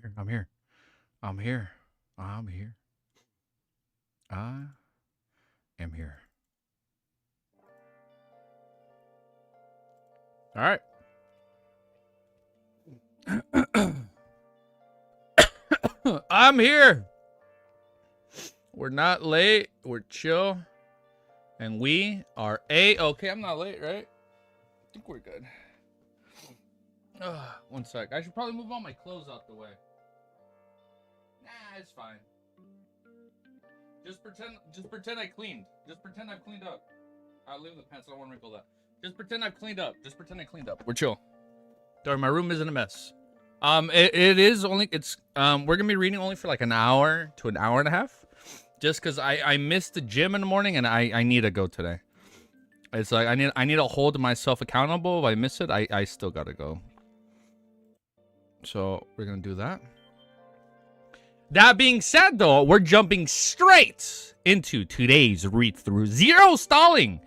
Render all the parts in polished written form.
here. I'm here. I'm here. I'm here. I am here. All right. I'm here. We're not late. We're chill. And we are A-okay. I'm not late, right? I think we're good. One sec. I should probably move all my clothes out the way. Nah, it's fine. Just pretend I cleaned. Just pretend I've cleaned up. I'll leave the pants. I don't want to wrinkle that. Just pretend I've cleaned up. Just pretend I cleaned up. We're chill. Sorry, my room isn't a mess. It is only, we're gonna be reading only for like an hour to an hour and a half. Just because I missed the gym in the morning and I need to go today. It's like I need to hold myself accountable. If I miss it, I still gotta go. So we're gonna do that. That being said, though, we're jumping straight into today's read through. Zero stalling.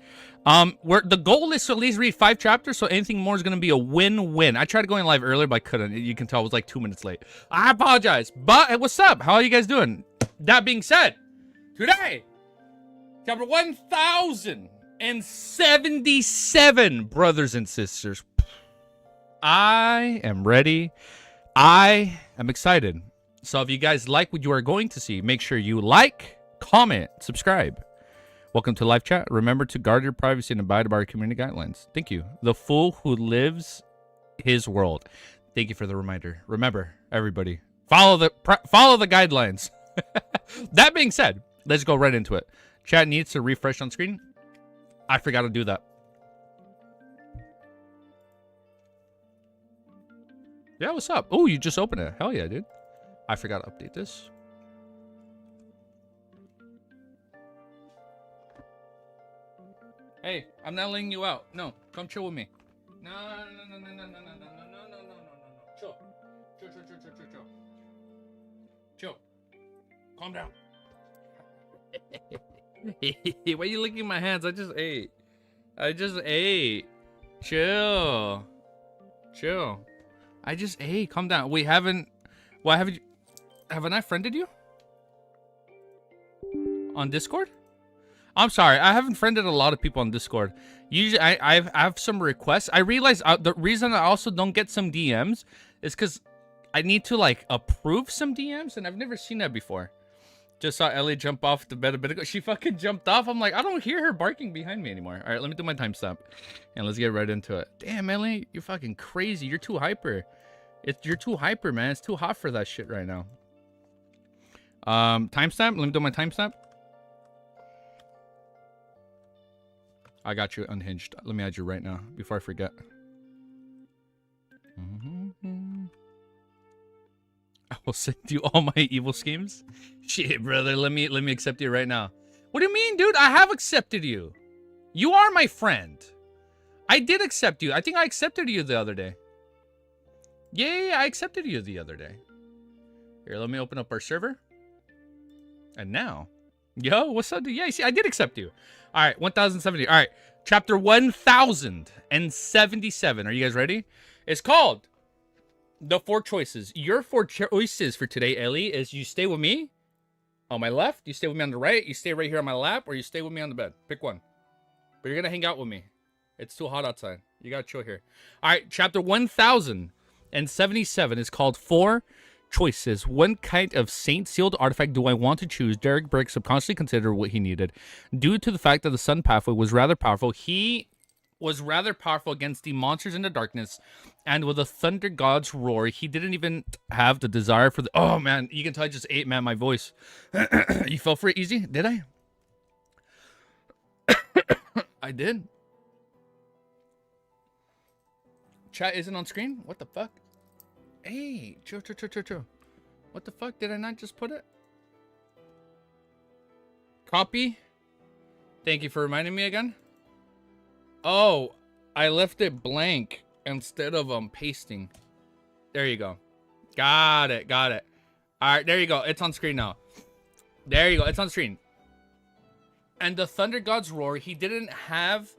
The goal is to at least read 5 chapters, so anything more is gonna be a win-win. I tried to go in live earlier, but I couldn't. You can tell I was like 2 minutes late. I apologize. But hey, what's up? How are you guys doing? That being said, today, chapter 1077, brothers and sisters. I am ready. I am excited. So if you guys like what you are going to see, make sure you like, comment, subscribe. Welcome to live chat. Remember to guard your privacy and abide by our community guidelines. Thank you. The fool who lives his world. Thank you for the reminder. Remember, everybody, follow the guidelines. That being said, let's go right into it. Chat needs to refresh on screen. I forgot to do that. Yeah, what's up? Oh, you just opened it. Hell yeah, dude. I forgot to update this. Hey, I'm not letting you out. No, come chill with me. No. Chill. Chill. Calm down. Why are you licking my hands? I just ate. Chill. I just ate. Calm down. Wait, haven't I friended you? On Discord? I'm sorry. I haven't friended a lot of people on Discord. Usually, I have some requests. I realize the reason I also don't get some DMs is because I need to, like, approve some DMs, and I've never seen that before. Just saw Ellie jump off the bed a bit ago. She fucking jumped off. I'm like, I don't hear her barking behind me anymore. All right, let me do my timestamp, and let's get right into it. Damn, Ellie, you're fucking crazy. You're too hyper. You're too hyper, man. It's too hot for that shit right now. Timestamp. Let me do my timestamp. I got you unhinged. Let me add you right now before I forget. I will send you all my evil schemes. Shit, brother. Let me accept you right now. What do you mean, dude? I have accepted you. You are my friend. I did accept you. I think I accepted you the other day. Yeah, I accepted you the other day. Here, let me open up our server. And now, yo, what's up, dude? Yeah, see, I did accept you. All right, 1070. All right, chapter 1077. Are you guys ready? It's called The 4 Choices. Your 4 choices for today, Ellie, is you stay with me on my left, you stay with me on the right, you stay right here on my lap, or you stay with me on the bed. Pick one. But you're going to hang out with me. It's too hot outside. You got to chill here. All right, chapter 1077 is called 4 Choices. What kind of saint-sealed artifact do I want to choose? Derek Brick subconsciously considered what he needed. Due to the fact that the sun pathway was rather powerful, he was rather powerful against the monsters in the darkness, and with the thunder god's roar, he didn't even have the desire for the... Oh, man, you can tell I just ate, man, my voice. You fell for it easy? Did I? I did. Chat isn't on screen? What the fuck? Hey, chill. What the fuck? Did I not just put it? Copy. Thank you for reminding me again. Oh, I left it blank instead of pasting. There you go. Got it. All right, there you go. It's on screen now. There you go. It's on screen. And the Thunder God's roar, he didn't have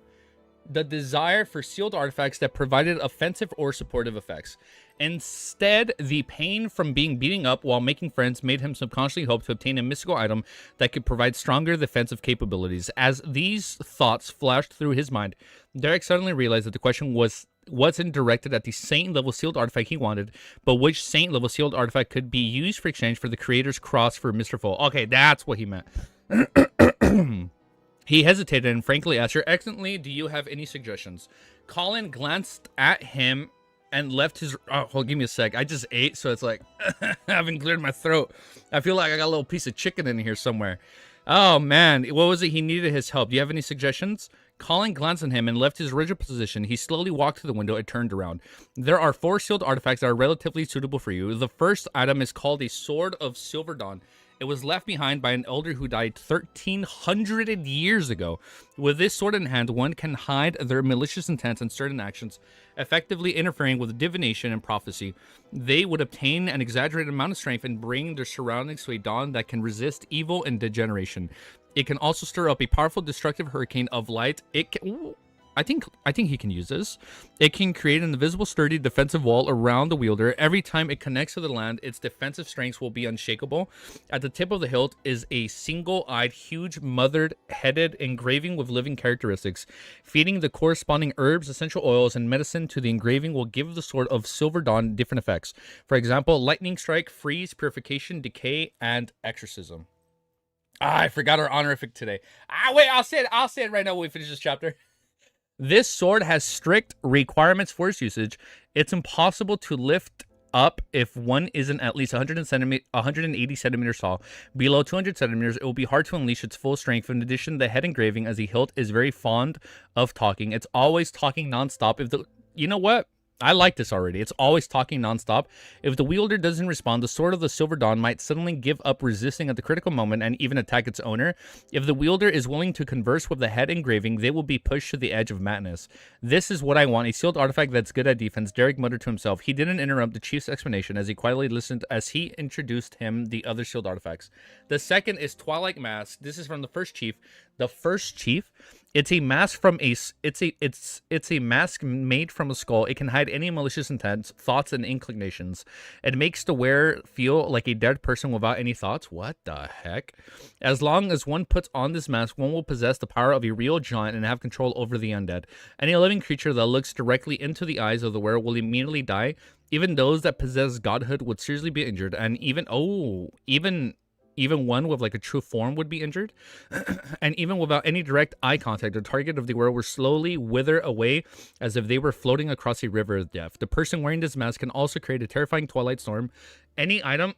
the desire for sealed artifacts that provided offensive or supportive effects. Instead, the pain from being beaten up while making friends made him subconsciously hope to obtain a mystical item that could provide stronger defensive capabilities. As these thoughts flashed through his mind, Derek suddenly realized that the question wasn't directed at the saint level sealed artifact he wanted, but which saint level sealed artifact could be used for exchange for the creator's cross for Mr. Foal. Okay, that's what he meant. He hesitated and frankly asked, "Your Excellency, do you have any suggestions?" Colin glanced at him and left his... Oh, hold, give me a sec. I just ate, so it's like... I haven't cleared my throat. I feel like I got a little piece of chicken in here somewhere. Oh, man. What was it? He needed his help. Do you have any suggestions? Colin glanced at him and left his rigid position. He slowly walked to the window and turned around. There are 4 sealed artifacts that are relatively suitable for you. The first item is called a Sword of Silver Dawn. It was left behind by an elder who died 1,300 years ago. With this sword in hand, one can hide their malicious intents and certain actions, effectively interfering with divination and prophecy. They would obtain an exaggerated amount of strength and bring their surroundings to a dawn that can resist evil and degeneration. It can also stir up a powerful destructive hurricane of light. It can... Ooh, I think he can use this. It can create an invisible, sturdy defensive wall around the wielder. Every time it connects to the land, its defensive strengths will be unshakable. At the tip of the hilt is a single-eyed, huge, mothered-headed engraving with living characteristics. Feeding the corresponding herbs, essential oils, and medicine to the engraving will give the Sword of Silver Dawn different effects. For example, lightning strike, freeze, purification, decay, and exorcism. I forgot our honorific today. Wait, I'll say it right now when we finish this chapter. This sword has strict requirements for its usage. It's impossible to lift up if one isn't at least 180 centimeters tall. Below 200 centimeters, it will be hard to unleash its full strength. In addition, the head engraving as a hilt is very fond of talking. It's always talking nonstop. You know what? I like this already. It's always talking nonstop. If the wielder doesn't respond, the Sword of the Silver Dawn might suddenly give up resisting at the critical moment and even attack its owner. If the wielder is willing to converse with the head engraving, they will be pushed to the edge of madness. This is what I want, a sealed artifact that's good at defense, Derek muttered to himself. He didn't interrupt the chief's explanation as he quietly listened as he introduced him the other sealed artifacts. The second is Twilight Mask. This is from the first chief. The first chief... It's a mask from it's a mask made from a skull. It can hide any malicious intents, thoughts, and inclinations. It makes the wearer feel like a dead person without any thoughts. What the heck? As long as one puts on this mask, one will possess the power of a real giant and have control over the undead. Any living creature that looks directly into the eyes of the wearer will immediately die. Even those that possess godhood would seriously be injured, and even one with like a true form would be injured. And even without any direct eye contact, the target of the wearer will slowly wither away as if they were floating across a river of death. The person wearing this mask can also create a terrifying twilight storm. Any item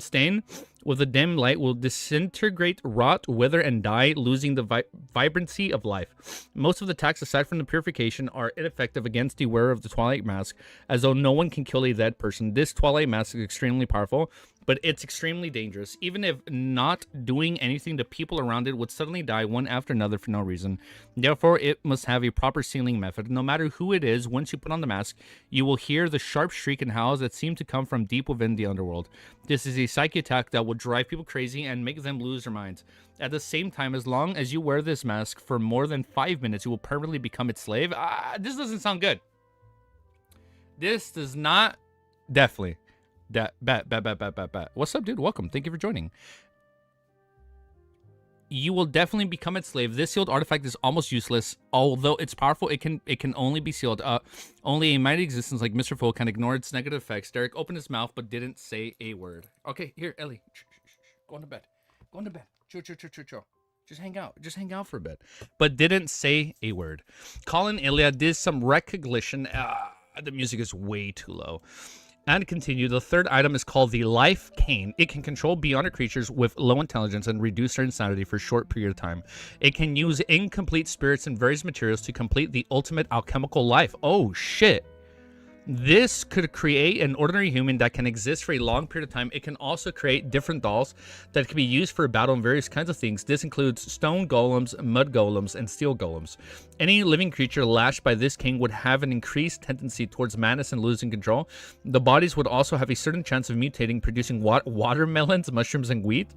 stained with a dim light will disintegrate, rot, wither, and die, losing the vibrancy of life. Most of the attacks, aside from the purification, are ineffective against the wearer of the Twilight Mask, as though no one can kill a dead person. This Twilight Mask is extremely powerful, but it's extremely dangerous. Even if not doing anything, the people around it would suddenly die one after another for no reason. Therefore, it must have a proper sealing method. No matter who it is, once you put on the mask, you will hear the sharp shriek and howls that seem to come from deep within the underworld. This is a psychic attack that will drive people crazy and make them lose their minds. At the same time, as long as you wear this mask for more than 5 minutes, you will permanently become its slave. This doesn't sound good. This does not... Definitely. Bet. What's up, dude? Welcome. Thank you for joining. You will definitely become its slave. This sealed artifact is almost useless. Although it's powerful, it can only be sealed. Only a mighty existence like Mr. Foal can ignore its negative effects. Derek opened his mouth but didn't say a word. Okay, here, Ellie. Go on to bed. Go on to bed. Chill. Just hang out. Just hang out for a bit. But didn't say a word. Colin Ilya did some recognition. The music is way too low. And continue. The third item is called the Life Cane. It can control beyond creatures with low intelligence and reduce their insanity for a short period of time. It can use incomplete spirits and various materials to complete the ultimate alchemical life. Oh, shit. This could create an ordinary human that can exist for a long period of time. It can also create different dolls that can be used for battle and various kinds of things. This includes stone golems, mud golems, and steel golems. Any living creature lashed by this king would have an increased tendency towards madness and losing control. The bodies would also have a certain chance of mutating, producing watermelons, mushrooms, and wheat.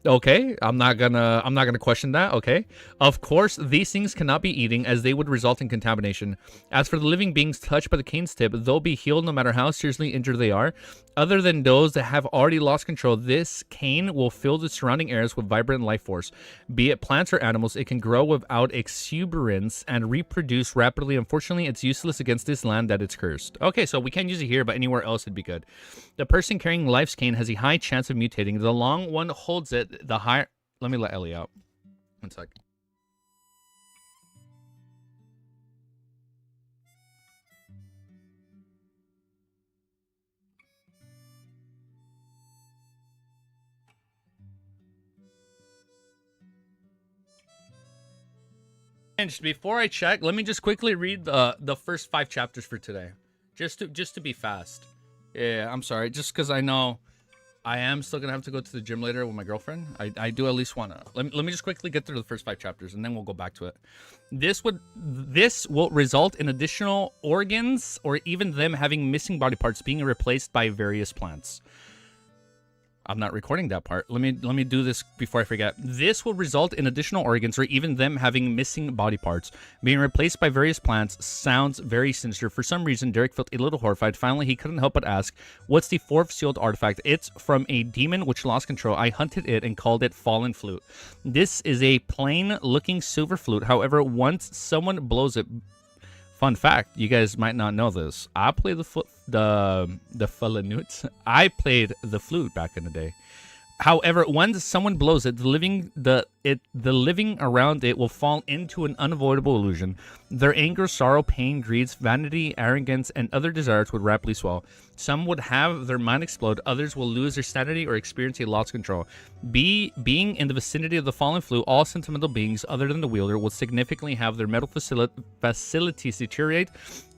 Okay, I'm not gonna question that. Okay, of course these things cannot be eaten as they would result in contamination. As for the living beings touched by the cane's tip, they'll be healed no matter how seriously injured they are. Other than those that have already lost control, this cane will fill the surrounding areas with vibrant life force. Be it plants or animals, it can grow without exuberance and reproduce rapidly. Unfortunately, it's useless against this land that it's cursed. Okay, so we can't use it here, but anywhere else it'd be good. The person carrying life's cane has a high chance of mutating. The long one holds it. The higher... Let me let Ellie out. One sec. And before I check, let me just quickly read the first 5 chapters for today, just to be fast. Yeah, I'm sorry, just because I know I am still gonna have to go to the gym later with my girlfriend. I do at least wanna let me just quickly get through the first 5 chapters and then we'll go back to it. This will result in additional organs or even them having missing body parts being replaced by various plants. I'm not recording that part. Let me do this before I forget. This will result in additional organs or even them having missing body parts being replaced by various plants. Sounds very sinister. For some reason, Derek felt a little horrified. Finally, he couldn't help but ask, "What's the 4th sealed artifact?" "It's from a demon which lost control. I hunted it and called it Fallen Flute." This is a plain-looking silver flute. However, once someone blows it... Fun fact, you guys might not know this. I played the falanut. I played the flute back in the day. However, once someone blows it, the living around it will fall into an unavoidable illusion. Their anger, sorrow, pain, greed, vanity, arrogance, and other desires would rapidly swell. Some would have their mind explode. Others will lose their sanity or experience a loss of control. Being in the vicinity of the fallen flute, all sentimental beings other than the wielder will significantly have their mental facilities deteriorate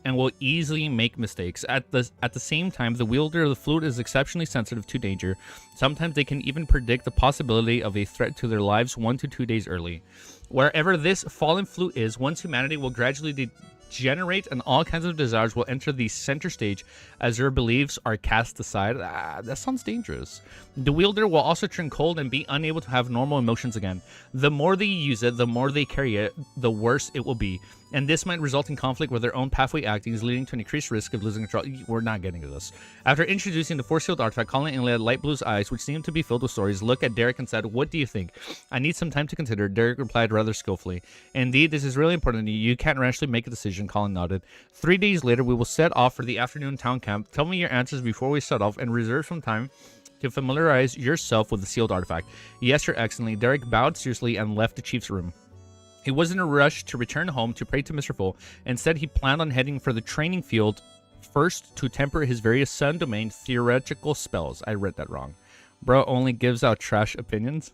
and will easily make mistakes. At the same time, the wielder of the flute is exceptionally sensitive to danger. Sometimes they can even predict the possibility of a threat to their lives 1 to 2 days early. Wherever this fallen flute is, once humanity will gradually degenerate and all kinds of desires will enter the center stage as their beliefs are cast aside. That sounds dangerous. The wielder will also turn cold and be unable to have normal emotions again. The more they use it, the more they carry it, the worse it will be. And this might result in conflict with their own pathway actings, leading to an increased risk of losing control. We're not getting to this. After introducing the 4 sealed artifact, Colin Inley had light blue's eyes, which seemed to be filled with stories, looked at Derek and said, "What do you think?" "I need some time to consider," Derek replied rather skillfully. "Indeed, this is really important to you. You can't rashly make a decision," Colin nodded. 3 days later, we will set off for the afternoon town camp. Tell me your answers before we set off and reserve some time to familiarize yourself with the sealed artifact. "Yes, Your Excellency." Derek bowed seriously and left the chief's room. He was in a rush to return home to pray to Mr. Full. Instead, he planned on heading for the training field first to temper his various sun domain theoretical spells. I read that wrong. Bro only gives out trash opinions.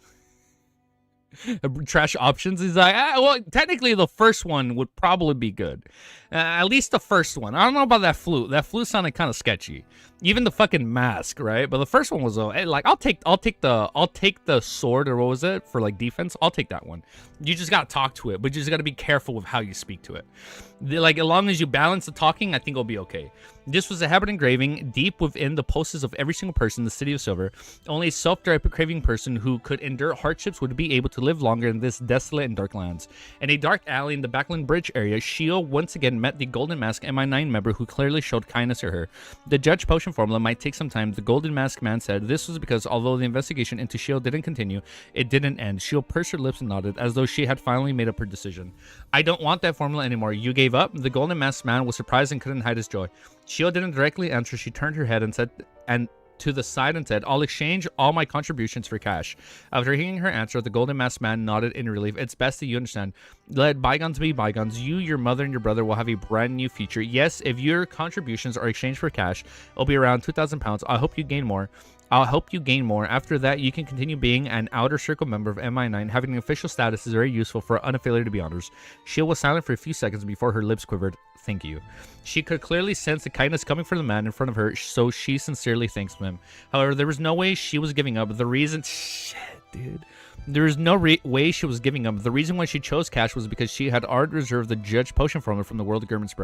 Trash options. He's like, well, technically the first one would probably be good. At least the first one. I don't know about that flute. That flute sounded kind of sketchy. Even the fucking mask, right? But the first one was like, I'll take the sword, or what was it, for like defense. I'll take that one. You just gotta talk to it, but you just gotta be careful with how you speak to it. Like, as long as you balance the talking, I think it'll be okay. This was a habit engraving deep within the pulses of every single person in the city of Silver. Only a self-directed craving person who could endure hardships would be able to live longer in this desolate and dark lands. In a dark alley in the Backland Bridge area, Shio once again met the Golden Mask MI9 member who clearly showed kindness to her. The judge potion formula might take some time. The Golden Mask man said this was because although the investigation into Shio didn't continue, it didn't end. Shio pursed her lips and nodded as though she had finally made up her decision. "I don't want that formula anymore. You gave up?" The Golden Mask man was surprised and couldn't hide his joy. Shio didn't directly answer. She turned her head and said, to the side and said, "I'll exchange all my contributions for cash." After hearing her answer, the Golden Masked Man nodded in relief. "It's best that you understand. Let bygones be bygones. You, your mother, and your brother will have a brand new future. Yes, if your contributions are exchanged for cash, it'll be around 2,000 pounds. I hope you gain more. I'll help you gain more. After that, you can continue being an outer circle member of MI9. Having an official status is very useful for unaffiliated to be honors." Shio was silent for a few seconds before her lips quivered. "Thank you." She could clearly sense the kindness coming from the man in front of her, so she sincerely thanks him. However, there was no way she was giving up. The reason... Shit. dude. There is no way she was giving up. The reason why she chose cash was because she had already reserved the judge potion formula from the world of Gurman's.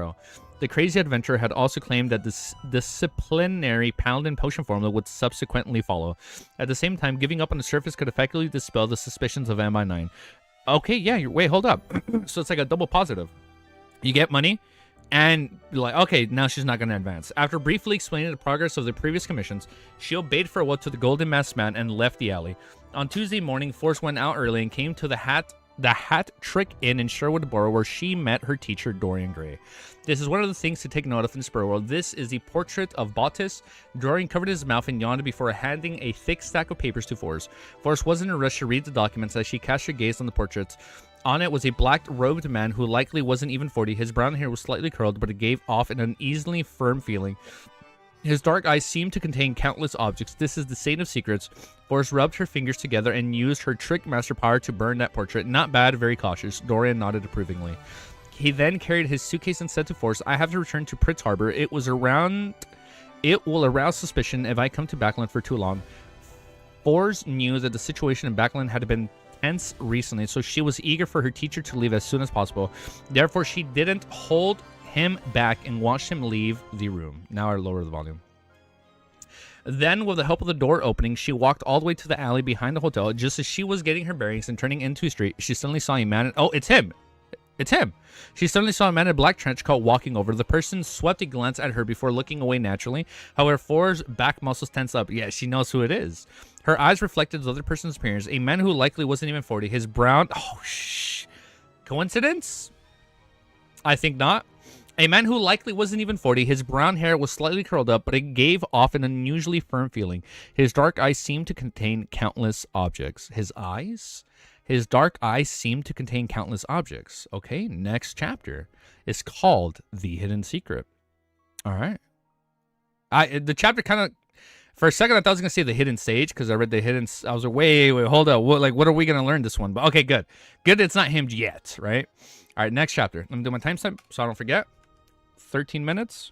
The crazy adventurer had also claimed that this disciplinary paladin potion formula would subsequently follow. At the same time, giving up on the surface could effectively dispel the suspicions of MI9. Okay, yeah, wait, hold up. So it's like a double positive. You get money, and you're like, okay, now she's not going to advance. After briefly explaining the progress of the previous commissions, she obeyed for a while to the Golden Masked Man and left the alley. On Tuesday morning, Force went out early and came to the Hat Trick Inn in Sherwood Borough, where she met her teacher, Dorian Gray. This is one of the things to take note of in Spur World. This is the portrait of Bautis. Dorian covered his mouth and yawned before handing a thick stack of papers to Force. Force wasn't in a rush to read the documents as she cast her gaze on the portraits. On it was a black-robed man who likely wasn't even 40. His brown hair was slightly curled, but it gave off an uneasily firm feeling. His dark eyes seemed to contain countless objects. This is the Saint of Secrets. Force rubbed her fingers together and used her trick master power to burn that portrait. Not bad, very cautious. Dorian nodded approvingly. He then carried his suitcase and said to Force, I have to return to Pritz Harbor. It will arouse suspicion if I come to Backland for too long. Force knew that the situation in Backland had been tense recently, so she was eager for her teacher to leave as soon as possible. Therefore, she didn't hold him back and watched him leave the room. Now I lower the volume. Then, with the help of the door opening, she walked all the way to the alley behind the hotel. Just as she was getting her bearings and turning into a street, she suddenly saw a man. Oh, it's him! It's him! She suddenly saw a man in a black trench coat walking over. The person swept a glance at her before looking away naturally. However, For's back muscles tensed up. Yeah, she knows who it is. Her eyes reflected the other person's appearance. A man who likely wasn't even 40. His brown... Oh, shh. Coincidence? I think not. A man who likely wasn't even 40. His brown hair was slightly curled up, but it gave off an unusually firm feeling. His dark eyes seemed to contain countless objects. His eyes? His dark eyes seemed to contain countless objects. Okay, next chapter is called The Hidden Secret. All right. The chapter kind of... For a second, I thought I was going to say The Hidden Sage, because I read The Hidden... I was like, wait, hold up. What are we going to learn this one? But okay, good. Good it's not him yet, right? All right, next chapter. Let me do my timestamp so I don't forget. 13 minutes.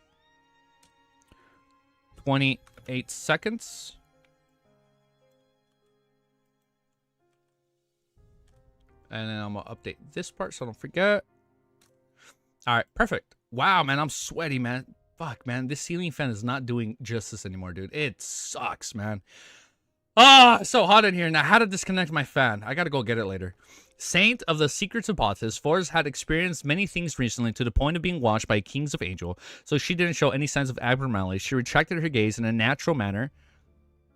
28 seconds. And then I'm going to update this part so I don't forget. All right, perfect. Wow, man, I'm sweaty, man. Fuck, man, this ceiling fan is not doing justice anymore, dude. It sucks, man. Ah, it's so hot in here. Now, how to disconnect my fan? I got to go get it later. Saint of the Secrets of Bautis, Forrest had experienced many things recently to the point of being watched by kings of angel, so she didn't show any signs of abnormality. She retracted her gaze in a natural manner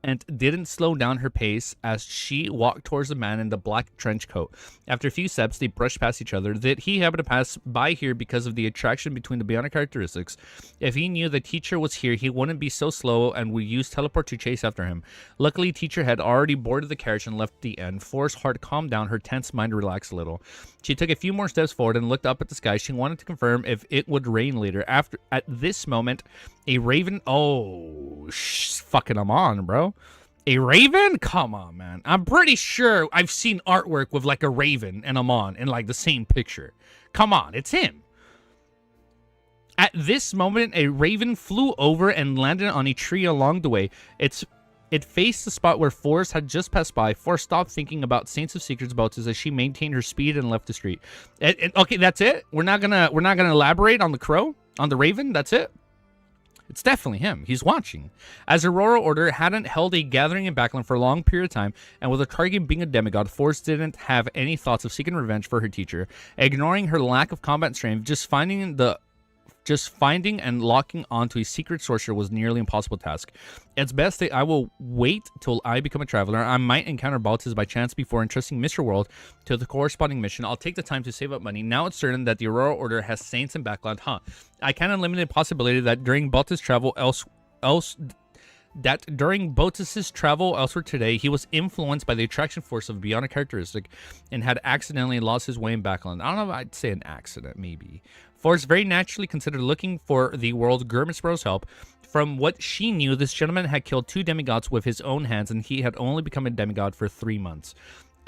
and didn't slow down her pace as she walked towards the man in the black trench coat. After a few steps, they brushed past each other. That he happened to pass by here because of the attraction between the bionic characteristics. If he knew the teacher was here, he wouldn't be so slow and would use teleport to chase after him. Luckily, teacher had already boarded the carriage and left the inn. Forrest's heart calmed down, her tense mind relaxed a little. She took a few more steps forward and looked up at the sky. She wanted to confirm if it would rain later. At this moment, a raven... Oh, fucking I'm on, bro. A raven? Come on, man. I'm pretty sure I've seen artwork with like a raven and Amon in like the same picture. Come on, it's him. At this moment, a raven flew over and landed on a tree along the way. It faced the spot where Forrest had just passed by. Forrest stopped thinking about Saints of Secrets about this as she maintained her speed and left the street. Okay, that's it. We're not gonna elaborate on the crow, on the raven. That's it. It's definitely him. He's watching. As Aurora Order hadn't held a gathering in Backland for a long period of time, and with her target being a demigod, Forrest didn't have any thoughts of seeking revenge for her teacher. Ignoring her lack of combat strength, just finding and locking onto a secret sorcerer was nearly an impossible task. It's best that I will wait till I become a traveler. I might encounter Baltus by chance before entrusting Mr. World to the corresponding mission. I'll take the time to save up money. Now it's certain that the Aurora Order has saints in Backland. I can't eliminate the possibility that during Baltus' travel elsewhere today, he was influenced by the attraction force of a bionic characteristic and had accidentally lost his way in Backland. I don't know if I'd say an accident, maybe. Forrest very naturally considered looking for the world Gurmisbro's help. From what she knew, this gentleman had killed 2 demigods with his own hands, and he had only become a demigod for 3 months.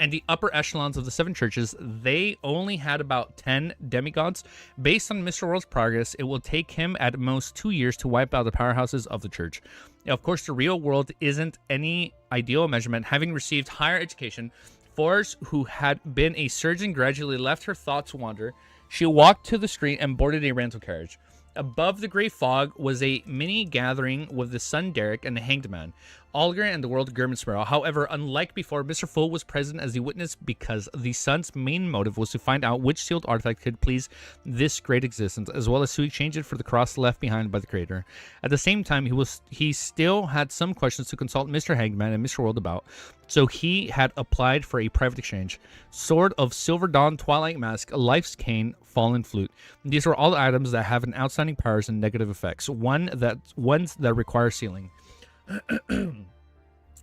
and the upper echelons of the 7 churches, they only had about 10 demigods. Based on Mr. World's progress, it will take him at most 2 years to wipe out the powerhouses of the church. Of course, the real world isn't any ideal measurement. Having received higher education, Forrest, who had been a surgeon, gradually left her thoughts wander. She walked to the street and boarded a rental carriage. Above the gray fog was a mini gathering with the son Derek and the Hanged Man, Olger, and the world German Sparrow. However, unlike before, Mr. Full was present as the witness because the son's main motive was to find out which sealed artifact could please this great existence, as well as to exchange it for the cross left behind by the creator. At the same time, he still had some questions to consult Mr. Hanged Man and Mr. World about, so he had applied for a private exchange. Sword of Silver Dawn, Twilight Mask, Life's Cane, Fallen Flute. These are all items that have an outstanding powers and negative effects. Ones that require sealing.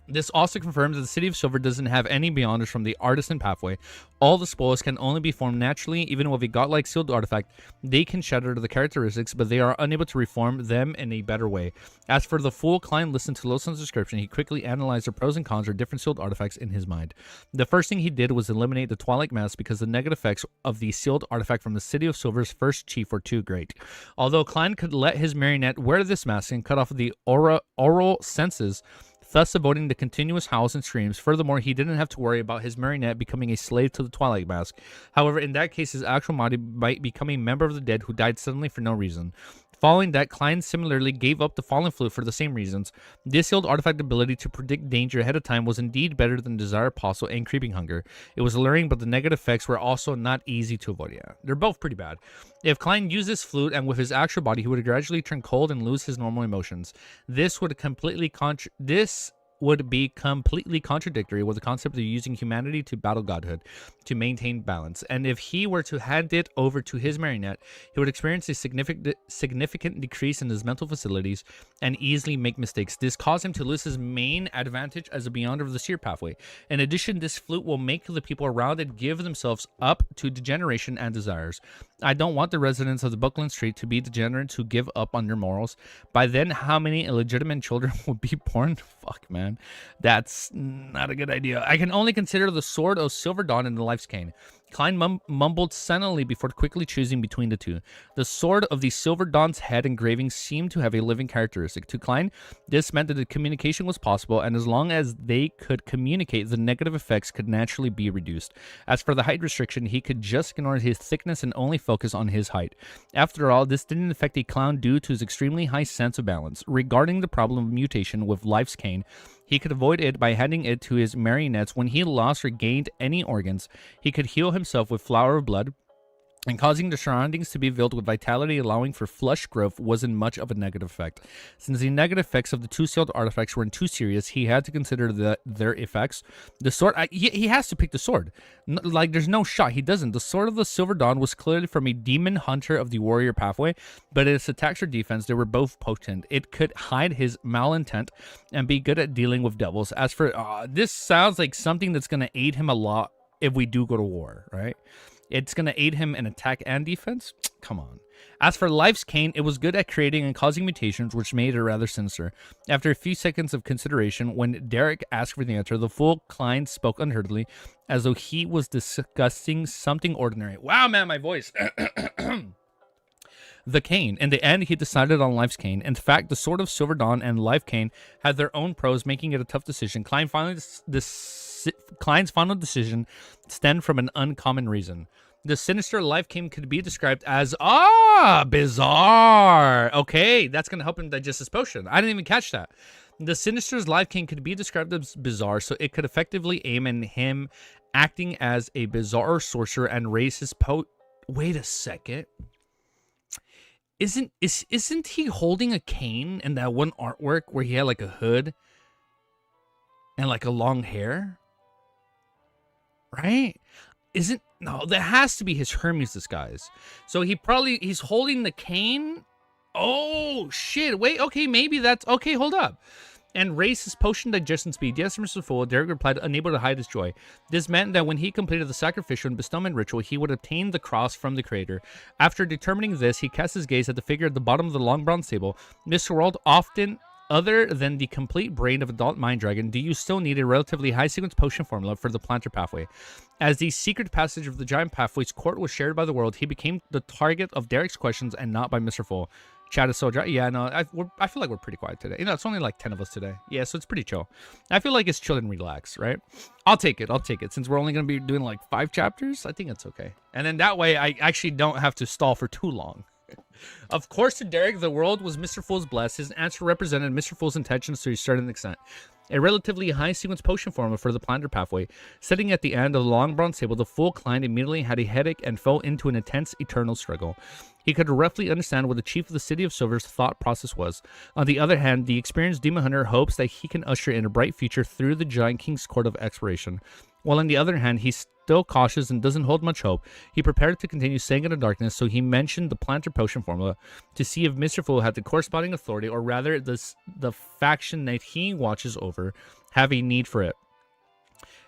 This also confirms that the City of Silver doesn't have any beyonders from the Artisan Pathway. All the spoils can only be formed naturally. Even with a godlike sealed artifact, they can shatter the characteristics, but they are unable to reform them in a better way. As for the Fool, Klein listened to Lawson's description. He quickly analyzed the pros and cons of different sealed artifacts in his mind. The first thing he did was eliminate the Twilight Mask because the negative effects of the sealed artifact from the City of Silver's first chief were too great. Although Klein could let his marionette wear this mask and cut off the oral senses, thus avoiding the continuous howls and screams. Furthermore, he didn't have to worry about his marionette becoming a slave to the Twilight Mask. However, in that case, his actual body might become a member of the dead who died suddenly for no reason. Following that, Klein similarly gave up the Fallen Flute for the same reasons. This sealed artifact ability to predict danger ahead of time was indeed better than Desire Apostle and Creeping Hunger. It was alluring, but the negative effects were also not easy to avoid. Yeah, they're both pretty bad. If Klein used this flute and with his actual body, he would gradually turn cold and lose his normal emotions. This would be completely contradictory with the concept of using humanity to battle godhood to maintain balance. And if he were to hand it over to his marionette, he would experience a significant decrease in his mental facilities and easily make mistakes. This caused him to lose his main advantage as a Beyonder of the Seer pathway. In addition, this flute will make the people around it give themselves up to degeneration and desires. I don't want the residents of the Buckland Street to be degenerates who give up on their morals. By then, how many illegitimate children would be born? Fuck, man. That's not a good idea. I can only consider the Sword of Silver Dawn and the Life's Cane. Klein mumbled silently before quickly choosing between the two. The sword of the Silver Dawn's head engraving seemed to have a living characteristic. To Klein, this meant that the communication was possible, and as long as they could communicate, the negative effects could naturally be reduced. As for the height restriction, he could just ignore his thickness and only focus on his height. After all, this didn't affect a clown due to his extremely high sense of balance. Regarding the problem of mutation with Life's Cane, he could avoid it by handing it to his marionettes. When he lost or gained any organs, he could heal himself with Flower of Blood, and causing the surroundings to be filled with vitality, allowing for flush growth, wasn't much of a negative effect. Since the negative effects of the two sealed artifacts weren't too serious, he had to consider their effects. The sword, he has to pick the sword. Like, there's no shot he doesn't. The Sword of the Silver Dawn was clearly from a demon hunter of the warrior pathway, but its attacks or defense, they were both potent. It could hide his malintent and be good at dealing with devils. As for, this sounds like something that's going to aid him a lot if we do go to war, right? It's going to aid him in attack and defense? Come on. As for Life's Cane, it was good at creating and causing mutations, which made it rather sinister. After a few seconds of consideration, when Derek asked for the answer, the Fool Klein spoke unhurriedly, as though he was discussing something ordinary. Wow, man, my voice. The Cane. In the end, he decided on Life's Cane. In fact, the Sword of Silver Dawn and Life Cane had their own pros, making it a tough decision. Klein's final decision stemmed from an uncommon reason. The sinister Life Cane could be described as, bizarre. Okay, that's going to help him digest his potion. I didn't even catch that. The sinister's Life Cane could be described as bizarre, so it could effectively aim in him acting as a bizarre sorcerer and raise his Wait a second. Isn't he holding a cane in that one artwork where he had like a hood and like a long hair? Right? No, that has to be his Hermes disguise. So he's holding the cane. Oh shit. Wait, okay, maybe that's okay, hold up. And raise his potion digestion speed. Yes, Mr. Fool, Derek replied, unable to hide his joy. This meant that when he completed the sacrificial and bestowment ritual, he would obtain the cross from the creator. After determining this, he cast his gaze at the figure at the bottom of the long bronze table. Mr. World often other than the complete brain of adult mind dragon, do you still need a relatively high sequence potion formula for the planter pathway? As the secret passage of the giant pathway's court was shared by the world, he became the target of Derek's questions and not by Mr. Full. Chat is so dry. Yeah, no, I feel like we're pretty quiet today. You know, it's only like 10 of us today. Yeah, so it's pretty chill. I feel like it's chill and relaxed, right? I'll take it. Since we're only going to be doing like 5 chapters, I think it's okay. And then that way, I actually don't have to stall for too long. Of course, to Derek, the world was Mr. Fool's blessed. His answer represented Mr. Fool's intentions to a certain extent. A relatively high sequence potion formula for the planter pathway. Sitting at the end of the long bronze table, the Fool client immediately had a headache and fell into an intense eternal struggle. He could roughly understand what the chief of the City of Silver's thought process was. On the other hand, the experienced demon hunter hopes that he can usher in a bright future through the Giant King's Court of Exploration. While on the other hand, he's still cautious and doesn't hold much hope, he prepared to continue staying in the darkness, so he mentioned the planter potion formula to see if Mr. Fool had the corresponding authority, or rather the faction that he watches over have a need for it.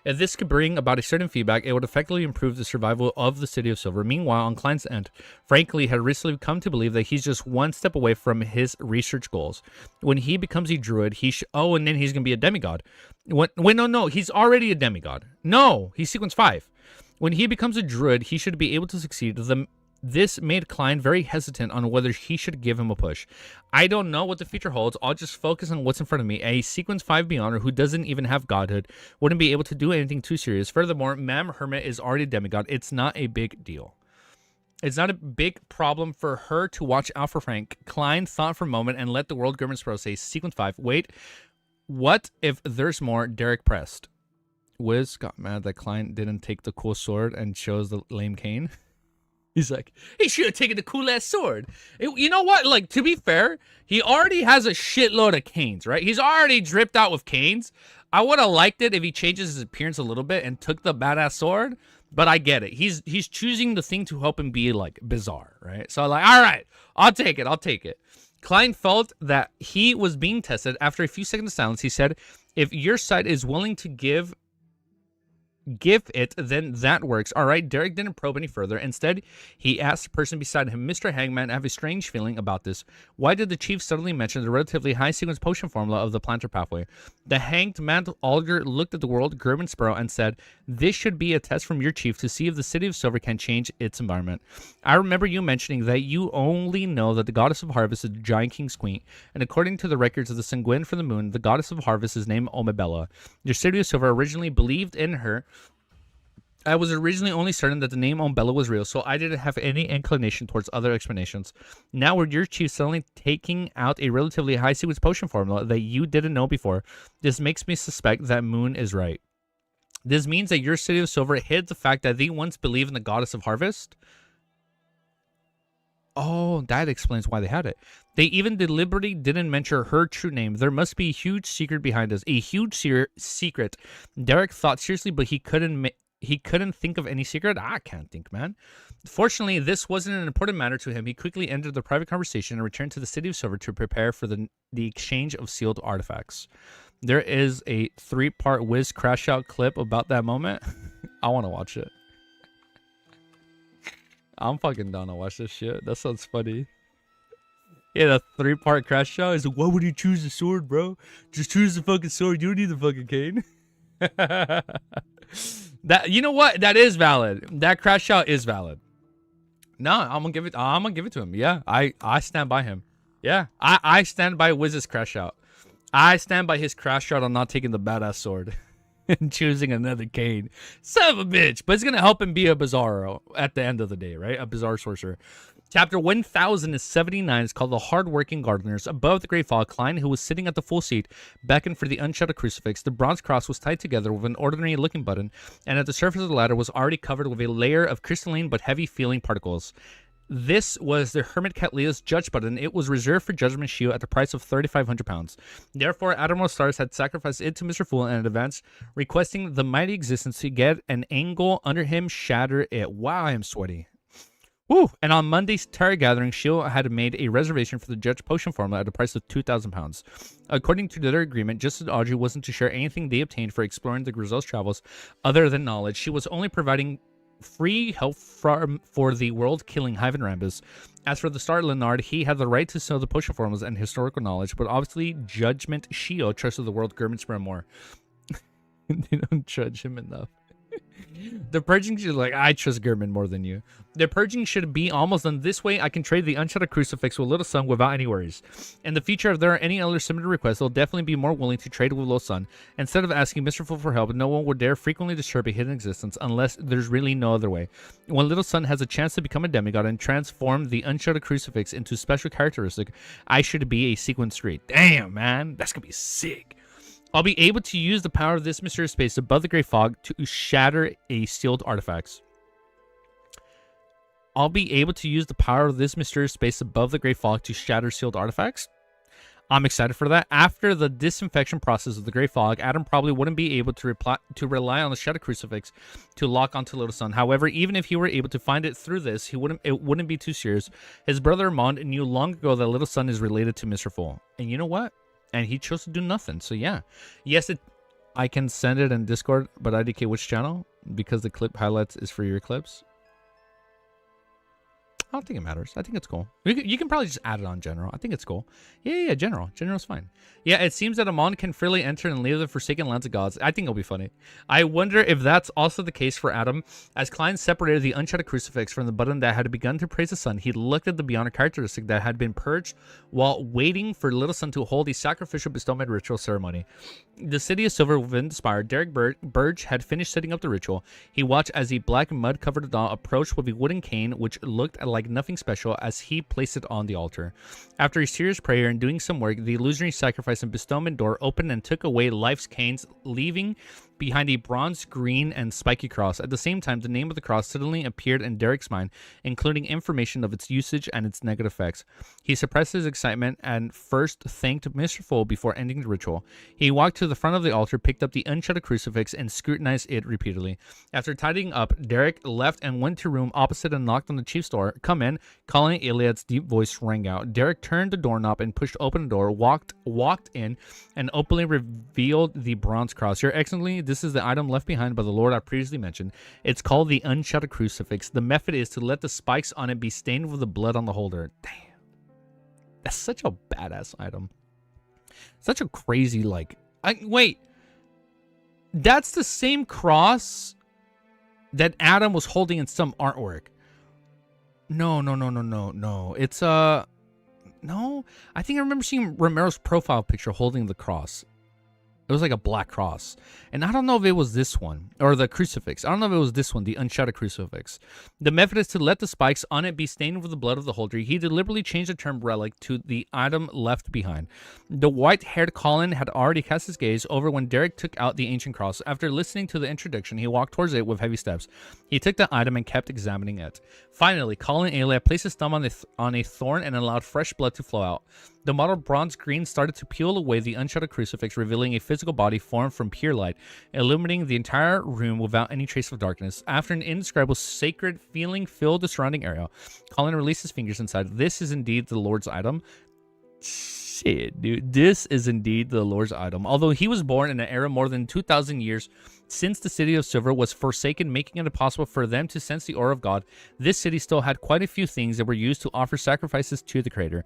If this could bring about a certain feedback, it would effectively improve the survival of the City of Silver. Meanwhile, on Klein's end, frankly, had recently come to believe that he's just one step away from his research goals. When he becomes a druid, and then he's going to be a demigod. No, he's already a demigod. No, he's sequence 5. When he becomes a druid, he should be able to succeed. This made Klein very hesitant on whether he should give him a push. I don't know what the future holds. I'll just focus on what's in front of me. A sequence 5 Beyonder who doesn't even have godhood wouldn't be able to do anything too serious. Furthermore, Mam Hermit is already a demigod. It's not a big deal. It's not a big problem for her to watch out for Frank. Klein thought for a moment and let the World Grimmins Pro say sequence 5. Wait, what if there's more? Derek pressed. Wiz got mad that Klein didn't take the cool sword and chose the lame cane. He's like, he should have taken the cool-ass sword. You know what? Like, to be fair, he already has a shitload of canes, right? He's already dripped out with canes. I would have liked it if he changes his appearance a little bit and took the badass sword, but I get it. He's choosing the thing to help him be, like, bizarre, right? So, like, all right, I'll take it. Klein felt that he was being tested. After a few seconds of silence, he said, if your side is willing to give it, then that works. All right, Derek didn't probe any further. Instead, he asked the person beside him, Mr. Hangman, I have a strange feeling about this. Why did the chief suddenly mention the relatively high sequence potion formula of the planter pathway? The hanged man Alger looked at the world, Gerben Sparrow, and said, this should be a test from your chief to see if the City of Silver can change its environment. I remember you mentioning that you only know that the goddess of harvest is the Giant King's queen, and according to the records of the Sanguine from the moon, the goddess of harvest is named Omebella. The City of Silver originally believed in her. I was originally only certain that the name Umbella was real, so I didn't have any inclination towards other explanations. Now, with your chief suddenly taking out a relatively high sequence potion formula that you didn't know before, this makes me suspect that Moon is right. This means that your City of Silver hid the fact that they once believed in the goddess of harvest. Oh, that explains why they had it. They even deliberately didn't mention her true name. There must be a huge secret behind this. A huge secret. Derek thought seriously, but he couldn't think of any secret. I can't think, man. Fortunately, this wasn't an important matter to him. He quickly ended the private conversation and returned to the City of Silver to prepare for the exchange of sealed artifacts. There is a 3-part Wiz crash out clip about that moment. I want to watch it. I'm fucking down to watch this shit. That sounds funny. Yeah, the 3-part crash out is like, why would you choose the sword, bro? Just choose the fucking sword. You don't need the fucking cane. That, you know what? That is valid. That crash out is valid. No, I'm gonna give it to him. Yeah, I stand by him. Yeah, I stand by Wiz's crash out. I stand by his crash out on not taking the badass sword and choosing another cane. Son of a bitch. But it's gonna help him be a Bizarro at the end of the day, right? A bizarre sorcerer. Chapter 1079 is called The Hard-Working Gardeners. Above the Great Fall, Klein, who was sitting at the full seat, beckoned for the unshuttered crucifix. The bronze cross was tied together with an ordinary-looking button, and at the surface of the ladder was already covered with a layer of crystalline but heavy-feeling particles. This was the Hermit Cat Leo's judge button. It was reserved for Judgment Shield at the price of 3,500 pounds. Therefore, Admiral Stars had sacrificed it to Mr. Fool in advance, requesting the mighty existence to get an angle under him, shatter it. Wow, I am sweaty. Woo! And on Monday's Terra Gathering, Shield had made a reservation for the Judge Potion formula at a price of 2,000 pounds. According to their agreement, just as Audrey wasn't to share anything they obtained for exploring the Grizel's travels other than knowledge, she was only providing free help for the world-killing Hyven Rambus. As for the star Leonard, he had the right to know the potion formulas and historical knowledge, but obviously Judgment Shio trusted the world Gurman Spread more. They don't judge him enough. The purging should I trust Gurman more than you. The purging should be almost done this way. I can trade the unshattered crucifix with Little Sun without any worries. In the future, if there are any other similar requests, I'll definitely be more willing to trade with Little Sun. Instead of asking Mr. Fool for help, no one would dare frequently disturb a hidden existence unless there's really no other way. When Little Sun has a chance to become a demigod and transform the unshattered crucifix into special characteristic, I should be a sequence 3. Damn, man. That's gonna be sick. I'll be able to use the power of this mysterious space above the Grey Fog to shatter a sealed artifacts. I'm excited for that. After the disinfection process of the Grey Fog, Adam probably wouldn't be able to rely on the Shadow Crucifix to lock onto Little Sun. However, even if he were able to find it through this, it wouldn't be too serious. His brother Armand knew long ago that Little Sun is related to Mr. Fool. And you know what? And he chose to do nothing. So yeah. Yes, I can send it in Discord, but IDK which channel? Because the clip highlights is for your clips. I don't think it matters. I think it's cool. You can probably just add it on general. I think it's cool. Yeah, general. General's fine. Yeah, it seems that Amon can freely enter and leave the Forsaken Lands of Gods. I think it'll be funny. I wonder if that's also the case for Adam. As Klein separated the unshattered crucifix from the button that had begun to praise the sun, he looked at the Beyonder characteristic that had been purged while waiting for Little Sun to hold a sacrificial bestowment ritual ceremony. The city of Silver within the spire, Derek Burge had finished setting up the ritual. He watched as the black mud-covered doll approached with a wooden cane, which looked like nothing special, as he placed it on the altar. After a serious prayer and doing some work, the illusionary sacrifice and bestowment door opened and took away life's canes, leaving behind a bronze, green, and spiky cross. At the same time, the name of the cross suddenly appeared in Derek's mind, including information of its usage and its negative effects. He suppressed his excitement and first thanked Mr. Fool before ending the ritual. He walked to the front of the altar, picked up the unshattered crucifix, and scrutinized it repeatedly. After tidying up, Derek left and went to a room opposite and knocked on the chief's door. "Come in." Calling Iliad's deep voice rang out. Derek turned the doorknob and pushed open the door, walked in, and openly revealed the bronze cross. "Your Excellency, this is the item left behind by the Lord I previously mentioned. It's called the unshattered crucifix. The method is to let the spikes on it be stained with the blood on the holder." Damn. That's such a badass item. Such a crazy, wait. That's the same cross that Adam was holding in some artwork. No. It's, no. I think I remember seeing Romero's profile picture holding the cross. It was like a black cross. And I don't know if it was this one, or the crucifix. I don't know if it was this one, the unshattered crucifix. The method is to let the spikes on it be stained with the blood of the holder. He deliberately changed the term relic to the item left behind. The white-haired Colin had already cast his gaze over when Derek took out the ancient cross. After listening to the introduction, he walked towards it with heavy steps. He took the item and kept examining it. Finally, Colin Alia placed his thumb on a thorn and allowed fresh blood to flow out. The mottled bronze green started to peel away the unshattered crucifix, revealing a physical body formed from pure light, illuminating the entire room without any trace of darkness. After an indescribable sacred feeling filled the surrounding area, Colin released his fingers inside. "This is indeed the Lord's item." Shit, dude. This is indeed the Lord's item. Although he was born in an era more than 2,000 years since the city of Silver was forsaken, making it impossible for them to sense the aura of God, this city still had quite a few things that were used to offer sacrifices to the Creator.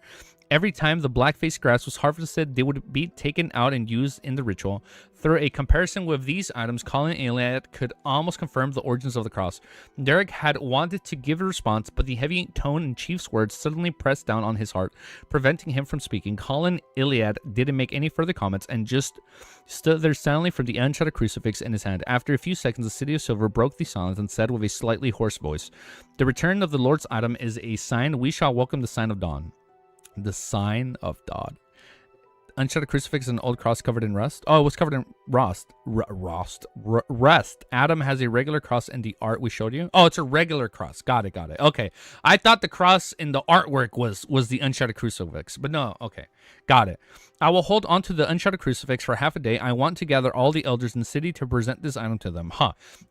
Every time the black-faced grass was harvested, they would be taken out and used in the ritual. Through a comparison with these items, Colin Aliad could almost confirm the origins of the cross. Derek had wanted to give a response, but the heavy tone in Chief's words suddenly pressed down on his heart, preventing him from speaking. Colin Iliad didn't make any further comments and just stood there silently from the unshattered crucifix in his hand. After a few seconds, the City of Silver broke the silence and said with a slightly hoarse voice, "The return of the Lord's item is a sign. We shall welcome the sign of dawn." The sign of dawn. Unshattered crucifix and an old cross covered in rust. Oh, it was covered in rust. Rust. Adam has a regular cross in the art we showed you. Oh, it's a regular cross. Got it. Okay. I thought the cross in the artwork was the unshattered crucifix, but no. Okay. Got it. "I will hold on to the unshattered crucifix for half a day. I want to gather all the elders in the city to present this item to them."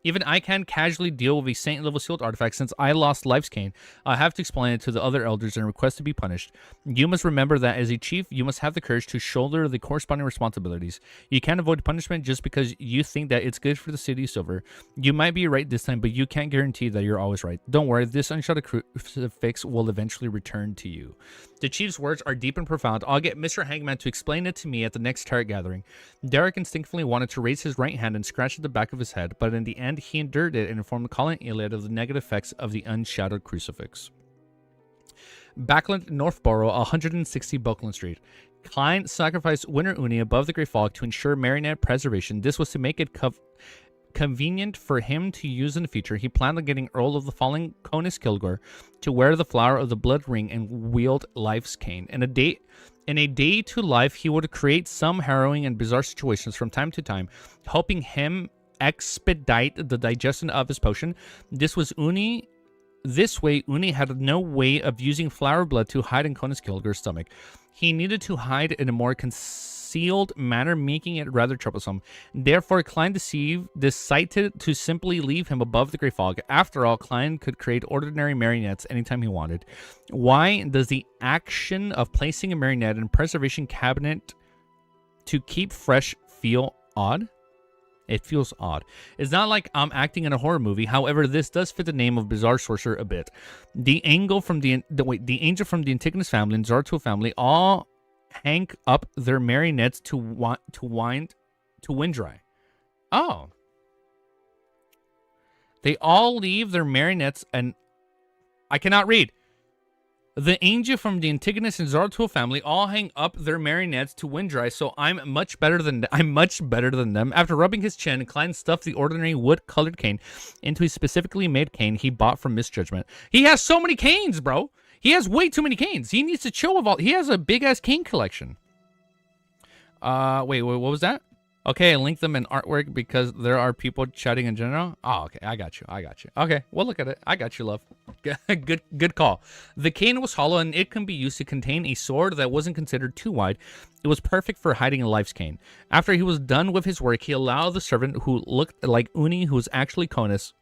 Even I can't casually deal with a saint-level sealed artifact since I lost Life's Cane. I have to explain it to the other elders and request to be punished. You must remember that as a chief, you must have the courage to show shoulder the corresponding responsibilities. You can't avoid punishment just because you think that it's good for the city silver. You might be right this time, but you can't guarantee that you're always right. Don't worry, this unshotted crucifix will eventually return to you. The chief's words are deep and profound. I'll get Mr. Hangman to explain it to me at the next tarot gathering. Derek instinctively wanted to raise his right hand and scratch at the back of his head, but in the end, he endured it and informed Colin Iliad of the negative effects of the unshadowed crucifix. Backland, Northborough, 160 Buckland Street. Klein sacrificed Winter Uni above the Great Fog to ensure marionette preservation. This was to make it convenient for him to use in the future. He planned on getting Earl of the Falling Conus Kilgore to wear the flower of the blood ring and wield life's cane. In a day to life, he would create some harrowing and bizarre situations from time to time, helping him expedite the digestion of his potion. This way, Uni had no way of using flower blood to hide in Conus Kilgore's stomach. He needed to hide in a more concealed manner, making it rather troublesome. Therefore, Klein decided to simply leave him above the Great Fog. After all, Klein could create ordinary marionettes anytime he wanted. Why does the action of placing a marionette in a preservation cabinet to keep fresh feel odd? It feels odd. It's not like I'm acting in a horror movie. However, this does fit the name of Bizarre Sorcerer a bit. The angel from the Antigonus family and Zartul family all hang up their marionettes to wind dry. Oh. They all leave their marionettes and I cannot read. The angel from the Antigonus and Zartul family all hang up their marionettes to wind dry, so I'm much better than them. After rubbing his chin, Klein stuffed the ordinary wood-colored cane into a specifically made cane he bought from Misjudgment. He has so many canes, bro. He has way too many canes. He needs to chill with all. He has a big-ass cane collection. Wait, what was that? Okay, I linked them in artwork because there are people chatting in general. Oh, okay, I got you. Okay, we'll look at it. I got you, love. Good call. The cane was hollow and it can be used to contain a sword that wasn't considered too wide. It was perfect for hiding a life's cane. After he was done with his work, he allowed the servant who looked like Uni, who was actually Conus,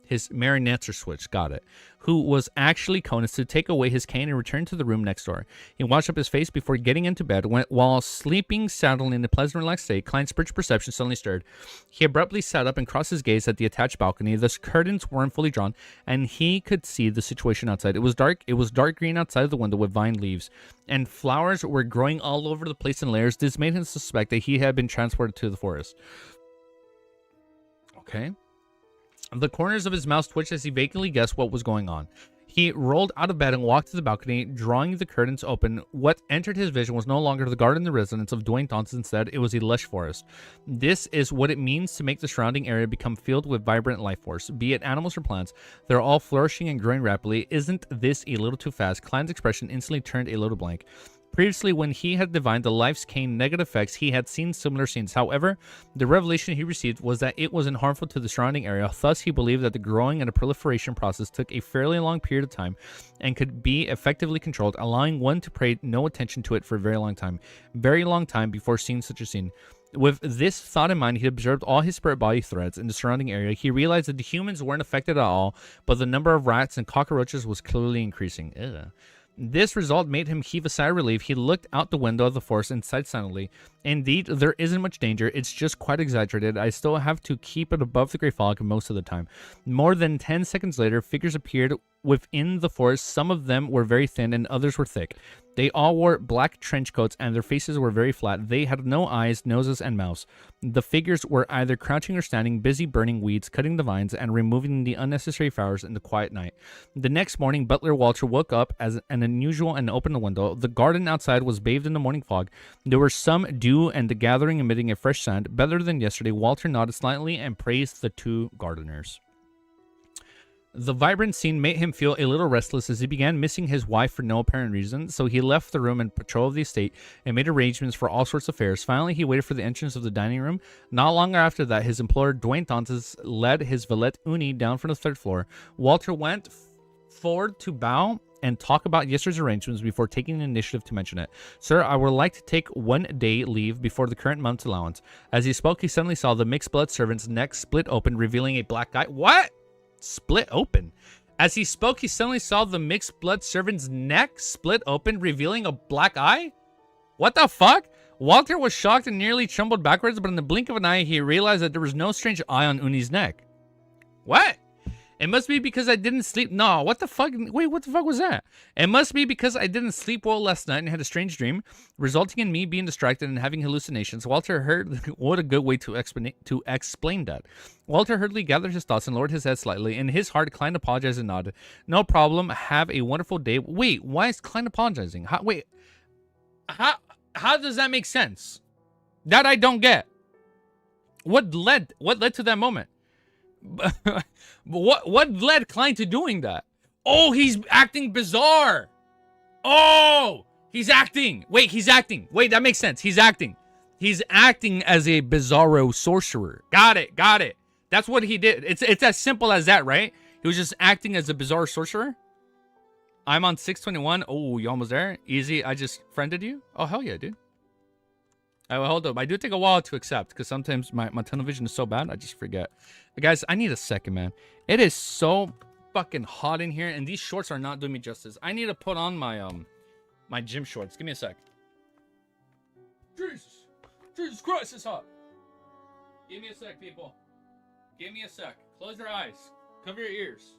his marionettes are switched, got it, who was actually Conus, to take away his cane and return to the room next door. He washed up his face before getting into bed. While sleeping soundly in a pleasant, relaxed state, Klein's spiritual perception suddenly stirred. He abruptly sat up and crossed his gaze at the attached balcony. The curtains weren't fully drawn, and he could see the situation outside. It was dark green outside of the window with vine leaves, and flowers were growing all over the place in layers. This made him suspect that he had been transported to the forest. Okay. The corners of his mouth twitched as he vacantly guessed what was going on. He rolled out of bed and walked to the balcony, drawing the curtains open. What entered his vision was no longer the garden and residence of Dwayne Thompson. Instead, it was a lush forest. This is what it means to make the surrounding area become filled with vibrant life force, be it animals or plants. They're all flourishing and growing rapidly. Isn't this a little too fast? Klein's expression instantly turned a little blank. Previously, when he had divined the life's cane negative effects, he had seen similar scenes. However, the revelation he received was that it wasn't harmful to the surrounding area. Thus, he believed that the growing and the proliferation process took a fairly long period of time and could be effectively controlled, allowing one to pay no attention to it for a very long time before seeing such a scene. With this thought in mind, he observed all his spirit body threads in the surrounding area. He realized that the humans weren't affected at all, but the number of rats and cockroaches was clearly increasing. Ugh. This result made him heave a sigh of relief. He looked out the window of the forest and sighed silently. Indeed, there isn't much danger. It's just quite exaggerated. I still have to keep it above the Great Fog most of the time. More than 10 seconds later, figures appeared within the forest. Some of them were very thin and others were thick. They all wore black trench coats and their faces were very flat. They had no eyes, noses, and mouths. The figures were either crouching or standing, busy burning weeds, cutting the vines, and removing the unnecessary flowers in the quiet night. The next morning, Butler Walter woke up as an unusual and opened the window. The garden outside was bathed in the morning fog. There were some dew and the gathering emitting a fresh scent. Better than yesterday, Walter nodded slightly and praised the two gardeners. The vibrant scene made him feel a little restless as he began missing his wife for no apparent reason, so he left the room and patrolled the estate and made arrangements for all sorts of affairs. Finally, he waited for the entrance of the dining room. Not long after that, his employer, Dwayne Tontes, led his valet Uni down from the third floor. Walter went forward to bow and talk about yesterday's arrangements before taking the initiative to mention it. Sir, I would like to take 1 day leave before the current month's allowance. As he spoke, he suddenly saw the mixed blood servant's neck split open, revealing a black eye. What? Split open. As he spoke, he suddenly saw the mixed blood servant's neck split open, revealing a black eye? What the fuck? Walter was shocked and nearly tumbled backwards, but in the blink of an eye, he realized that there was no strange eye on Uni's neck. What? It must be because I didn't sleep. No, what the fuck? Wait, what the fuck was that? It must be because I didn't sleep well last night and had a strange dream, resulting in me being distracted and having hallucinations. Walter heard. What a good way to explain that. Walter hurriedly gathered his thoughts and lowered his head slightly. In his heart, Klein apologized and nodded. No problem. Have a wonderful day. Wait, why is Klein apologizing? How does that make sense? That I don't get. What led to that moment? What led Klein to doing that? Oh, he's acting bizarre. Oh, he's acting. Wait, he's acting. Wait, that makes sense. He's acting. He's acting as a bizarro sorcerer. Got it. That's what he did. It's as simple as that, right? He was just acting as a bizarre sorcerer. I'm on 621. Oh, you almost there? Easy. I just friended you. Oh, hell yeah, dude. Well, hold up. I do take a while to accept because sometimes my tunnel vision is so bad, I just forget. But guys, I need a second, man. It is so fucking hot in here, and these shorts are not doing me justice. I need to put on my my gym shorts. Give me a sec. Jesus Christ, it's hot. Give me a sec, people. Give me a sec. Close your eyes. Cover your ears.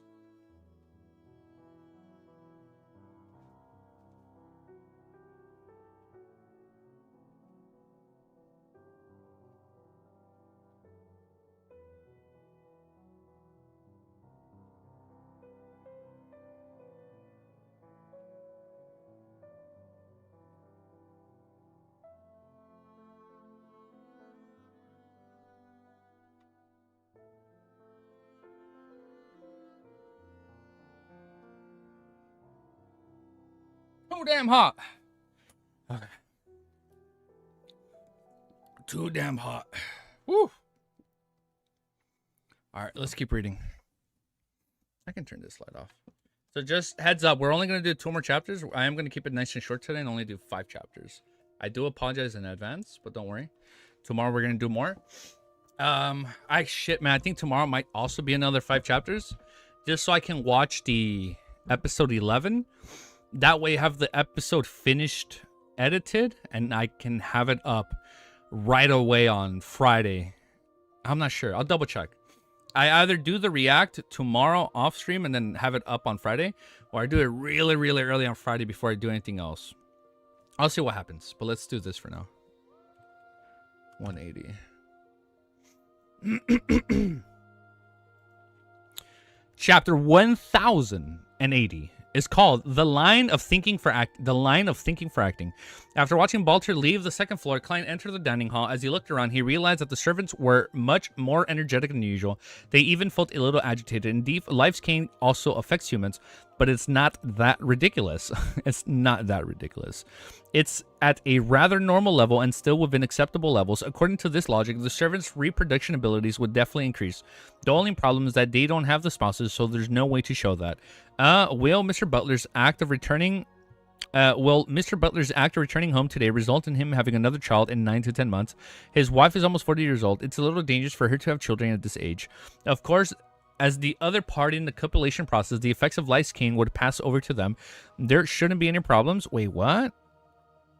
Too damn hot. Okay. Too damn hot. Woo. All right, let's keep reading. I can turn this light off. So just heads up, we're only going to do 2 more chapters. I am going to keep it nice and short today and only do 5 chapters. I do apologize in advance, but don't worry. Tomorrow we're going to do more. Shit, man. I think tomorrow might also be another 5 chapters. Just so I can watch the episode 11. That way I have the episode finished, edited, and I can have it up right away on Friday. I'm not sure. I'll double check. I either do the react tomorrow off stream and then have it up on Friday, or I do it really, really early on Friday before I do anything else. I'll see what happens, but let's do this for now. 180. Chapter 1080 is called The Line of Thinking for Acting. After watching Balter leave the second floor, Klein entered the dining hall. As he looked around, he realized that the servants were much more energetic than usual. They even felt a little agitated. Indeed, life's cane also affects humans, but it's not that ridiculous. It's not that ridiculous. It's at a rather normal level and still within acceptable levels. According to this logic, the servants' reproduction abilities would definitely increase. The only problem is that they don't have the spouses, so there's no way to show that. Will Mr. Butler's act of returning home today result in him having another child in 9 to 10 months? His wife is almost 40 years old. It's a little dangerous for her to have children at this age. Of course, as the other party in the copulation process, the effects of life's cane would pass over to them. There shouldn't be any problems. Wait, what?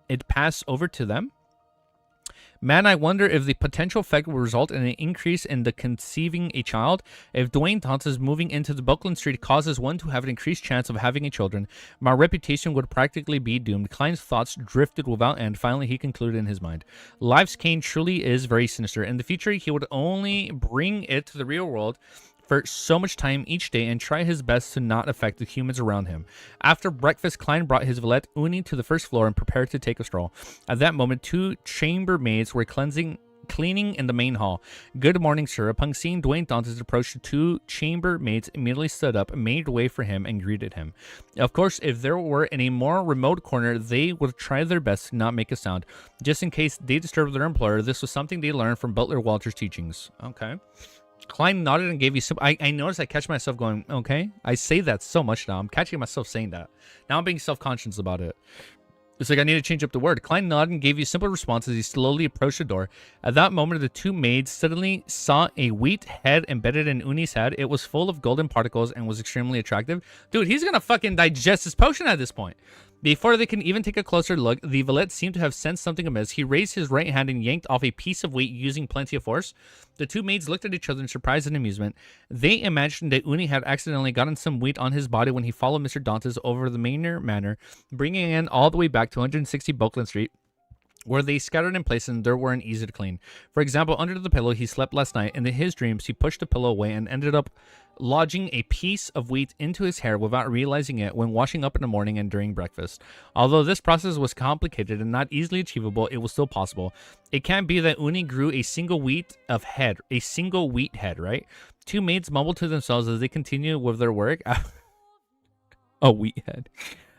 It pass over to them? Man, I wonder if the potential effect will result in an increase in the conceiving a child. If Dwayne Thompson's moving into the Buckland Street causes one to have an increased chance of having a children, my reputation would practically be doomed. Klein's thoughts drifted without end. Finally, he concluded in his mind. Life's cane truly is very sinister. In the future, he would only bring it to the real world for so much time each day and try his best to not affect the humans around him. After breakfast, Klein brought his valet Uni to the first floor and prepared to take a stroll. At that moment, 2 chambermaids were cleaning in the main hall. Good morning, sir. Upon seeing Dwayne Dantes approach, the 2 chambermaids immediately stood up, made way for him, and greeted him. Of course, if there were in a more remote corner, they would try their best to not make a sound. Just in case they disturbed their employer, this was something they learned from Butler Walter's teachings. Okay. Klein nodded and gave you some. I noticed I catch myself going, okay. I say that so much now. I'm catching myself saying that. Now I'm being self-conscious about it. It's like I need to change up the word. Klein nodded and gave you simple response as he slowly approached the door. At that moment, the 2 maids suddenly saw a wheat head embedded in Uni's head. It was full of golden particles and was extremely attractive. Dude, he's gonna fucking digest his potion at this point. Before they can even take a closer look, the valet seemed to have sensed something amiss. He raised his right hand and yanked off a piece of weight using plenty of force. The two maids looked at each other in surprise and amusement. They imagined that Uni had accidentally gotten some weight on his body when he followed Mr. Dantes over the manor, bringing in all the way back to 160 Bulkland Street, where they scattered in place and there weren't easy to clean. For example, under the pillow he slept last night, and in his dreams he pushed the pillow away and ended up lodging a piece of wheat into his hair without realizing it when washing up in the morning and during breakfast. Although this process was complicated and not easily achievable, it was still possible. It can't be that Uni grew a single wheat head, right? Two maids mumbled to themselves as they continued with their work. A wheat head.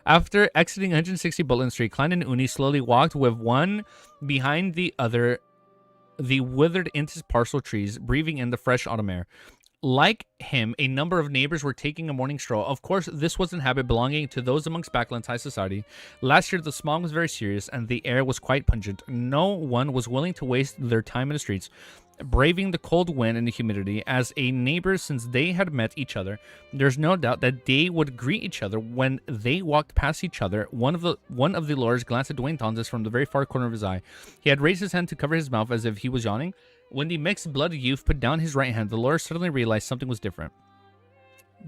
After exiting 160 Bulletin Street, Klein and Uni slowly walked with one behind the other, the withered interparcel trees, breathing in the fresh autumn air. Like him, a number of neighbors were taking a morning stroll. Of course, this was a habit belonging to those amongst Backland's high society. Last year, the smog was very serious, and the air was quite pungent. No one was willing to waste their time in the streets, braving the cold wind and the humidity. As a neighbor, since they had met each other, there's no doubt that they would greet each other when they walked past each other. One of the lawyers glanced at Dwayne Tonsis from the very far corner of his eye. He had raised his hand to cover his mouth as if he was yawning. When the mixed-blooded youth put down his right hand, the lawyer suddenly realized something was different.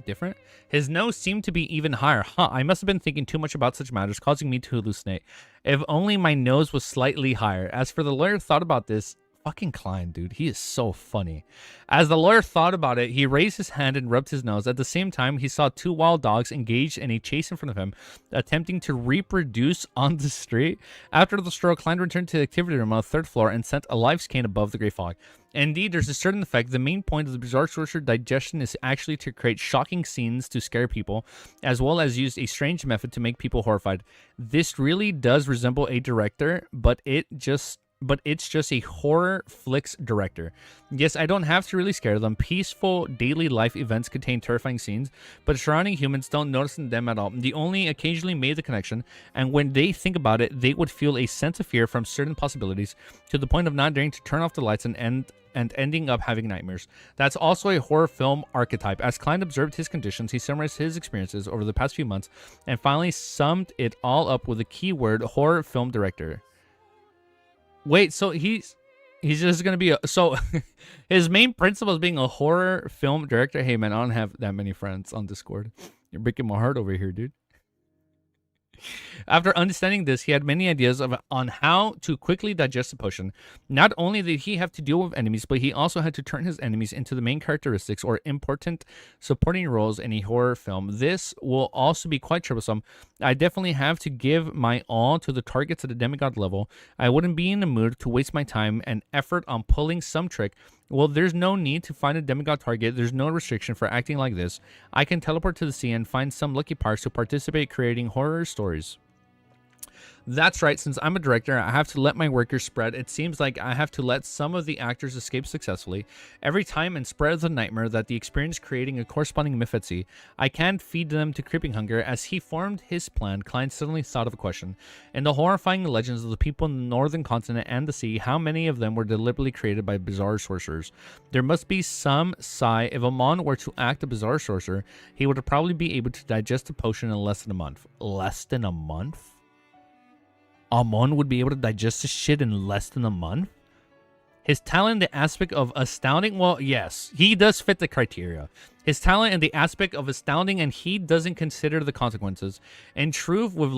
Different? His nose seemed to be even higher. I must have been thinking too much about such matters, causing me to hallucinate. If only my nose was slightly higher. As for the lawyer thought about this, fucking Klein, dude. He is so funny. As the lawyer thought about it, he raised his hand and rubbed his nose. At the same time, he saw two wild dogs engaged in a chase in front of him, attempting to reproduce on the street. After the stroll, Klein returned to the activity room on the third floor and sent a live scan above the gray fog. Indeed, there's a certain effect. The main point of the bizarre sorcerer digestion is actually to create shocking scenes to scare people, as well as use a strange method to make people horrified. This really does resemble a director, but it's just a horror flicks director. Yes, I don't have to really scare them. Peaceful daily life events contain terrifying scenes, but surrounding humans don't notice them at all. They only occasionally made the connection, and when they think about it, they would feel a sense of fear from certain possibilities, to the point of not daring to turn off the lights and ending up having nightmares. That's also a horror film archetype. As Klein observed his conditions, he summarized his experiences over the past few months, and finally summed it all up with the keyword horror film director. Wait, so he's just gonna be so his main principle is being a horror film director. Hey man, I don't have that many friends on Discord. You're breaking my heart over here, dude. After understanding this, he had many ideas on how to quickly digest the potion. Not only did he have to deal with enemies, but he also had to turn his enemies into the main characteristics or important supporting roles in a horror film. This will also be quite troublesome. I definitely have to give my all to the targets at the demigod level. I wouldn't be in the mood to waste my time and effort on pulling some trick. Well, there's no need to find a demigod target. There's no restriction for acting like this. I can teleport to the sea and find some lucky parts to participate creating horror stories. That's right, since I'm a director, I have to let my workers spread. It seems like I have to let some of the actors escape successfully every time and spread the nightmare that the experience creating a corresponding myth at sea. I can't feed them to creeping hunger. As he formed his plan, Klein suddenly thought of a question. In the horrifying legends of the people in the northern continent and the sea, how many of them were deliberately created by bizarre sorcerers? There must be some sigh. If Amon were to act a bizarre sorcerer, he would probably be able to digest a potion in less than a month. Less than a month? Amon would be able to digest this shit in less than a month? His talent, the aspect of astounding, well, yes, he does fit the criteria. His talent and the aspect of astounding, and he doesn't consider the consequences. In truth, with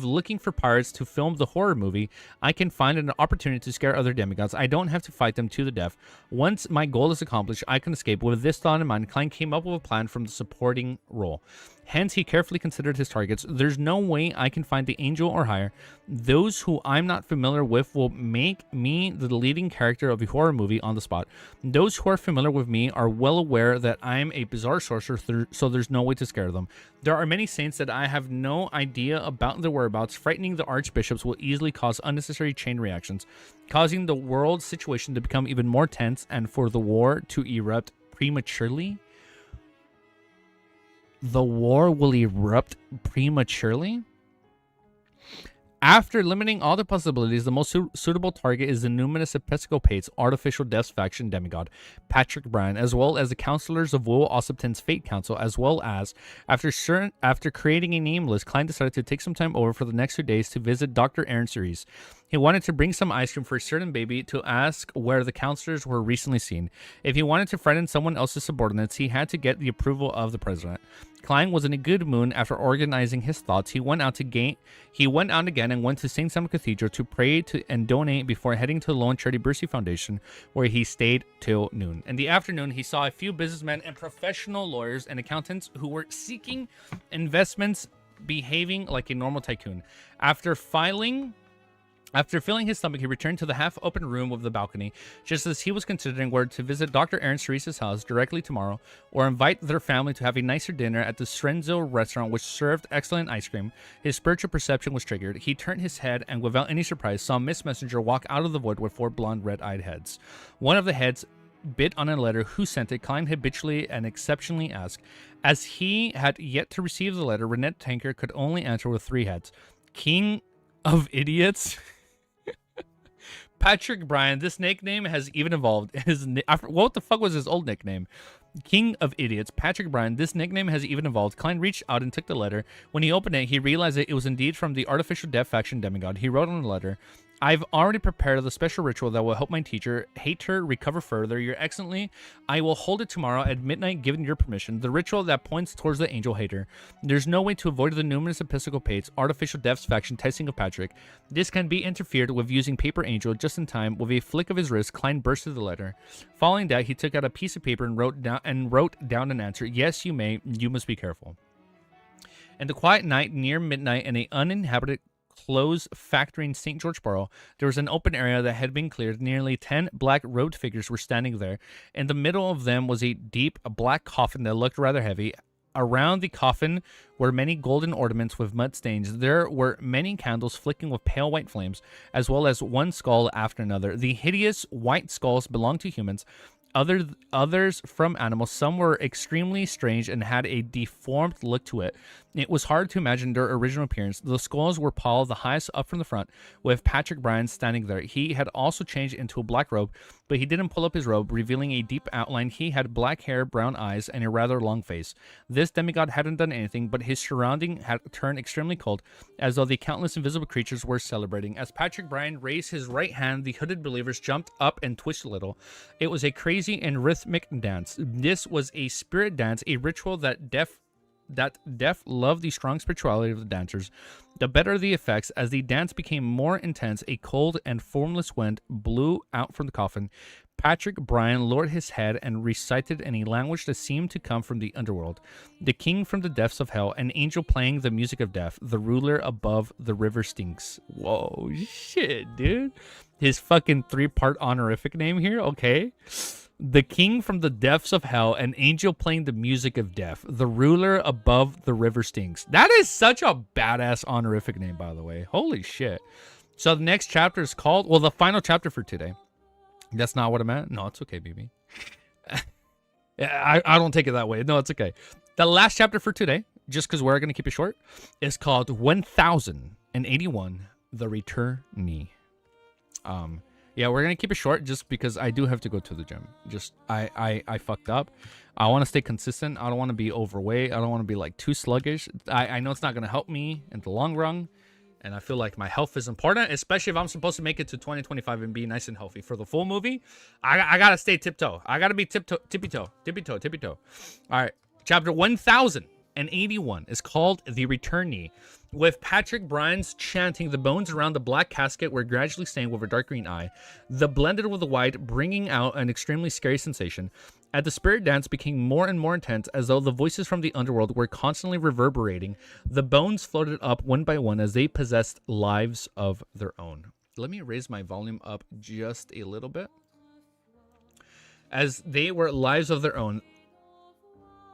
looking for pirates to film the horror movie, I can find an opportunity to scare other demigods. I don't have to fight them to the death. Once my goal is accomplished, I can escape. With this thought in mind, Klein came up with a plan from the supporting role. Hence, he carefully considered his targets. There's no way I can find the angel or higher. Those who I'm not familiar with will make me the leading character of a horror movie on the spot. Those who are familiar with me are well aware that I'm a bizarre sorcerer, so there's no way to scare them. There are many saints that I have no idea about their whereabouts. Frightening the archbishops will easily cause unnecessary chain reactions, causing the world situation to become even more tense and for the war to erupt prematurely. The war will erupt prematurely? After limiting all the possibilities, the most suitable target is the numinous Episcopate's artificial death faction demigod, Patrick Bryan, as well as the counselors of Will Ossipton's Fate Council, as well as, after creating a name list, Klein decided to take some time over for the next 2 days to visit Dr. Aaron Cerise. He wanted to bring some ice cream for a certain baby to ask where the counselors were recently seen. If he wanted to frighten someone else's subordinates, he had to get the approval of the president. Klein was in a good mood after organizing his thoughts. He went out again and went to St. Simon Cathedral to pray and donate before heading to the Lone Charity Mercy Foundation, where he stayed till noon. In the afternoon, he saw a few businessmen and professional lawyers and accountants who were seeking investments, behaving like a normal tycoon. After filling his stomach, he returned to the half-open room of the balcony, just as he was considering whether to visit Dr. Aaron Cerise's house directly tomorrow or invite their family to have a nicer dinner at the Strenzo restaurant, which served excellent ice cream. His spiritual perception was triggered. He turned his head and, without any surprise, saw Miss Messenger walk out of the wood with 4 blonde, red-eyed heads. One of the heads bit on a letter. Who sent it? Klein habitually and exceptionally asked. As he had yet to receive the letter, Renette Tanker could only answer with 3 heads. King of Idiots. Patrick Bryan. This nickname has even evolved. What the fuck was his old nickname? King of Idiots. Patrick Bryan. This nickname has even evolved. Klein reached out and took the letter. When he opened it, he realized that it was indeed from the artificial death faction demigod. He wrote on the letter, I've already prepared the special ritual that will help my teacher, hate her, recover further. Your Excellency, I will hold it tomorrow at midnight, given your permission. The ritual that points towards the angel hater. There's no way to avoid the numerous Episcopates, artificial deaths faction testing of Patrick. This can be interfered with using paper angel just in time. With a flick of his wrist, Klein bursted the letter. Following that, he took out a piece of paper and wrote down an answer. Yes, you may. You must be careful. In the quiet night near midnight in an uninhabited closed factory in St. George Borough, there was an open area that had been cleared. Nearly 10 black robed figures were standing there. In the middle of them was a deep black coffin that looked rather heavy. Around the coffin were many golden ornaments with mud stains. There were many candles flicking with pale white flames, as well as one skull after another. The hideous white skulls belonged to humans, others from animals. Some were extremely strange and had a deformed look to it. It was hard to imagine their original appearance. The skulls were piled the highest up from the front, with Patrick Bryan standing there. He had also changed into a black robe, but he didn't pull up his robe, revealing a deep outline. He had black hair, brown eyes, and a rather long face. This demigod hadn't done anything, but his surrounding had turned extremely cold, as though the countless invisible creatures were celebrating. As Patrick Bryan raised his right hand, the hooded believers jumped up and twitched a little. It was a crazy and rhythmic dance. This was a spirit dance, a ritual that deaf loved the strong spirituality of the dancers. The better the effects. As the dance became more intense, a cold and formless wind blew out from the coffin. Patrick Bryan lowered his head and recited in a language that seemed to come from the underworld. The king from the depths of hell, an angel playing the music of death, the ruler above the river stinks. Whoa, shit, dude. His fucking 3-part honorific name here, okay. The king from the depths of hell, an angel playing the music of death, the ruler above the river stinks. That is such a badass honorific name, by the way. Holy shit. So the next chapter is called, well, the final chapter for today. That's not what I meant. No, it's okay, baby. I don't take it that way. No, it's okay. The last chapter for today, just because we're going to keep it short, is called 1081, The Returnee. Yeah, we're going to keep it short just because I do have to go to the gym. Just, I fucked up. I want to stay consistent. I don't want to be overweight. I don't want to be like too sluggish. I know it's not going to help me in the long run. And I feel like my health is important, especially if I'm supposed to make it to 2025 and be nice and healthy. For the full movie, I got to stay tiptoe. I got to be tippy-toe. All right, chapter 1081 is called The Returnee. With Patrick Bryan's chanting, the bones around the black casket were gradually stained with a dark green eye. The blended with the white, bringing out an extremely scary sensation. As the spirit dance became more and more intense, as though the voices from the underworld were constantly reverberating, the bones floated up one by one as they possessed lives of their own. Let me raise my volume up just a little bit. As they were lives of their own,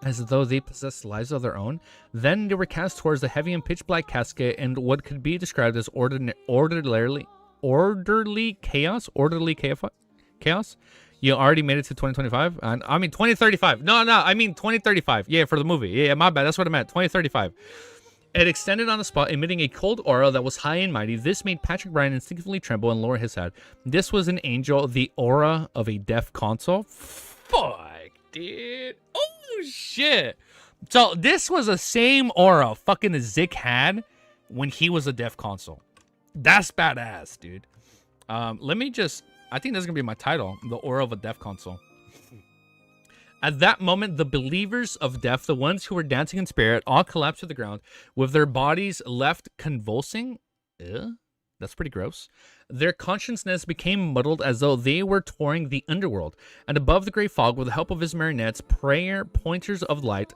as though they possessed lives of their own. Then they were cast towards the heavy and pitch black casket in what could be described as orderly chaos. You already made it to 2025? I mean 2035. No, I mean 2035. Yeah, for the movie. Yeah, my bad. That's what I meant. 2035. It extended on the spot, emitting a cold aura that was high and mighty. This made Patrick Bryan instinctively tremble and lower his head. This was an angel, the aura of a deaf console. Fuck, dude. Oh, shit. So this was the same aura fucking Zik had when he was a deaf console. That's badass, dude. Let me just... I think that's going to be my title. The aura of a deaf console. At that moment, the believers of death, the ones who were dancing in spirit, all collapsed to the ground with their bodies left convulsing. That's pretty gross. Their consciousness became muddled as though they were touring the underworld. And above the gray fog, with the help of his marionettes, points of light,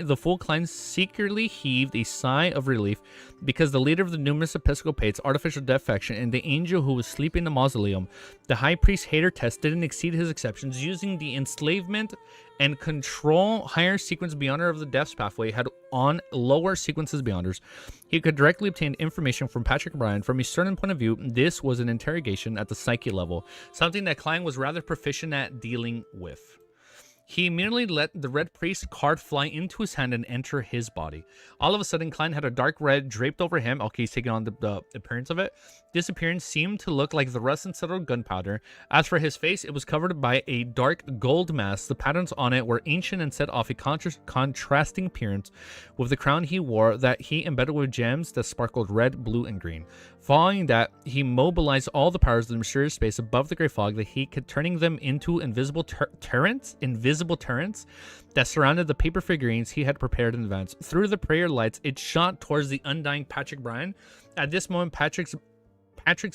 the full clan secretly heaved a sigh of relief because the leader of the numerous Episcopates, artificial death faction, and the angel who was sleeping in the mausoleum, the high priest hater test, didn't exceed his exceptions. Using the enslavement and control higher sequence beyonder of the death's pathway had on lower sequences beyonders. He could directly obtain information from Patrick Bryan. From a certain point of view, this was an interrogation at the psyche level, something that Klein was rather proficient at dealing with. He immediately let the red priest card fly into his hand and enter his body. All of a sudden, Klein had a dark red draped over him. Okay, he's taking on the appearance of it. This appearance seemed to look like the rust and settled gunpowder. As for his face, it was covered by a dark gold mask. The patterns on it were ancient and set off a contrasting appearance with the crown he wore that he embedded with gems that sparkled red, blue, and green. Following that, he mobilized all the powers of the mysterious space above the gray fog that he could, turning them into invisible turrets that surrounded the paper figurines he had prepared in advance. Through the prayer lights, it shot towards the undying Patrick Bryan. At this moment, Patrick's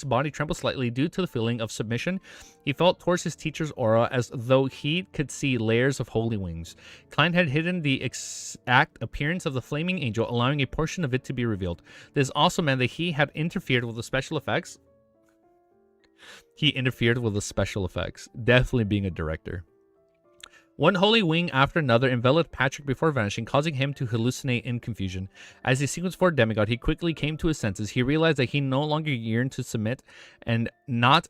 body trembled slightly due to the feeling of submission he felt towards his teacher's aura, as though he could see layers of holy wings. Klein had hidden the exact appearance of the flaming angel, allowing a portion of it to be revealed. This also meant that he had interfered with the special effects. Definitely being a director. One holy wing after another enveloped Patrick before vanishing, causing him to hallucinate in confusion. As a sequence 4 demigod, he quickly came to his senses. He realized that he no longer yearned to submit and not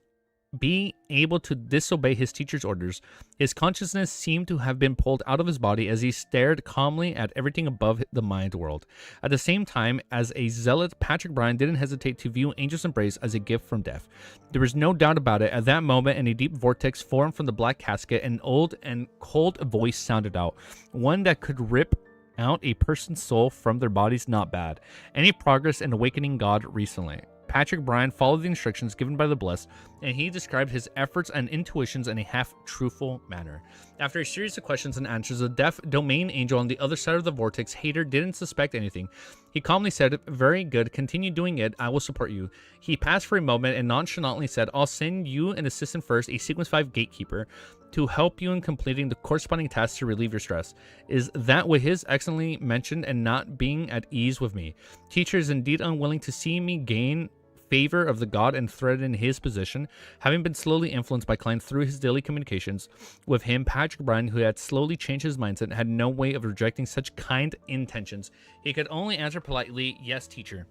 be able to disobey his teacher's orders. His consciousness seemed to have been pulled out of his body as he stared calmly at everything above the mind world. At the same time, as a zealot, Patrick Bryan didn't hesitate to view Angel's Embrace as a gift from death. There was no doubt about it. At that moment, in a deep vortex formed from the black casket, an old and cold voice sounded out, one that could rip out a person's soul from their bodies. Not bad. Any progress in awakening God recently? Patrick Bryan followed the instructions given by the Blessed, and he described his efforts and intuitions in a half-truthful manner. After a series of questions and answers, the deaf domain angel on the other side of the vortex hater didn't suspect anything. He calmly said, "Very good, continue doing it, I will support you." He passed for a moment and nonchalantly said, "I'll send you an assistant first, a Sequence 5 gatekeeper, to help you in completing the corresponding tasks to relieve your stress." Is that what his excellently mentioned and not being at ease with me? Teacher is indeed unwilling to see me gain favor of the god and threaten his position. Having been slowly influenced by Klein through his daily communications with him, Patrick Bryan, who had slowly changed his mindset, had no way of rejecting such kind intentions. He could only answer politely, "Yes, teacher."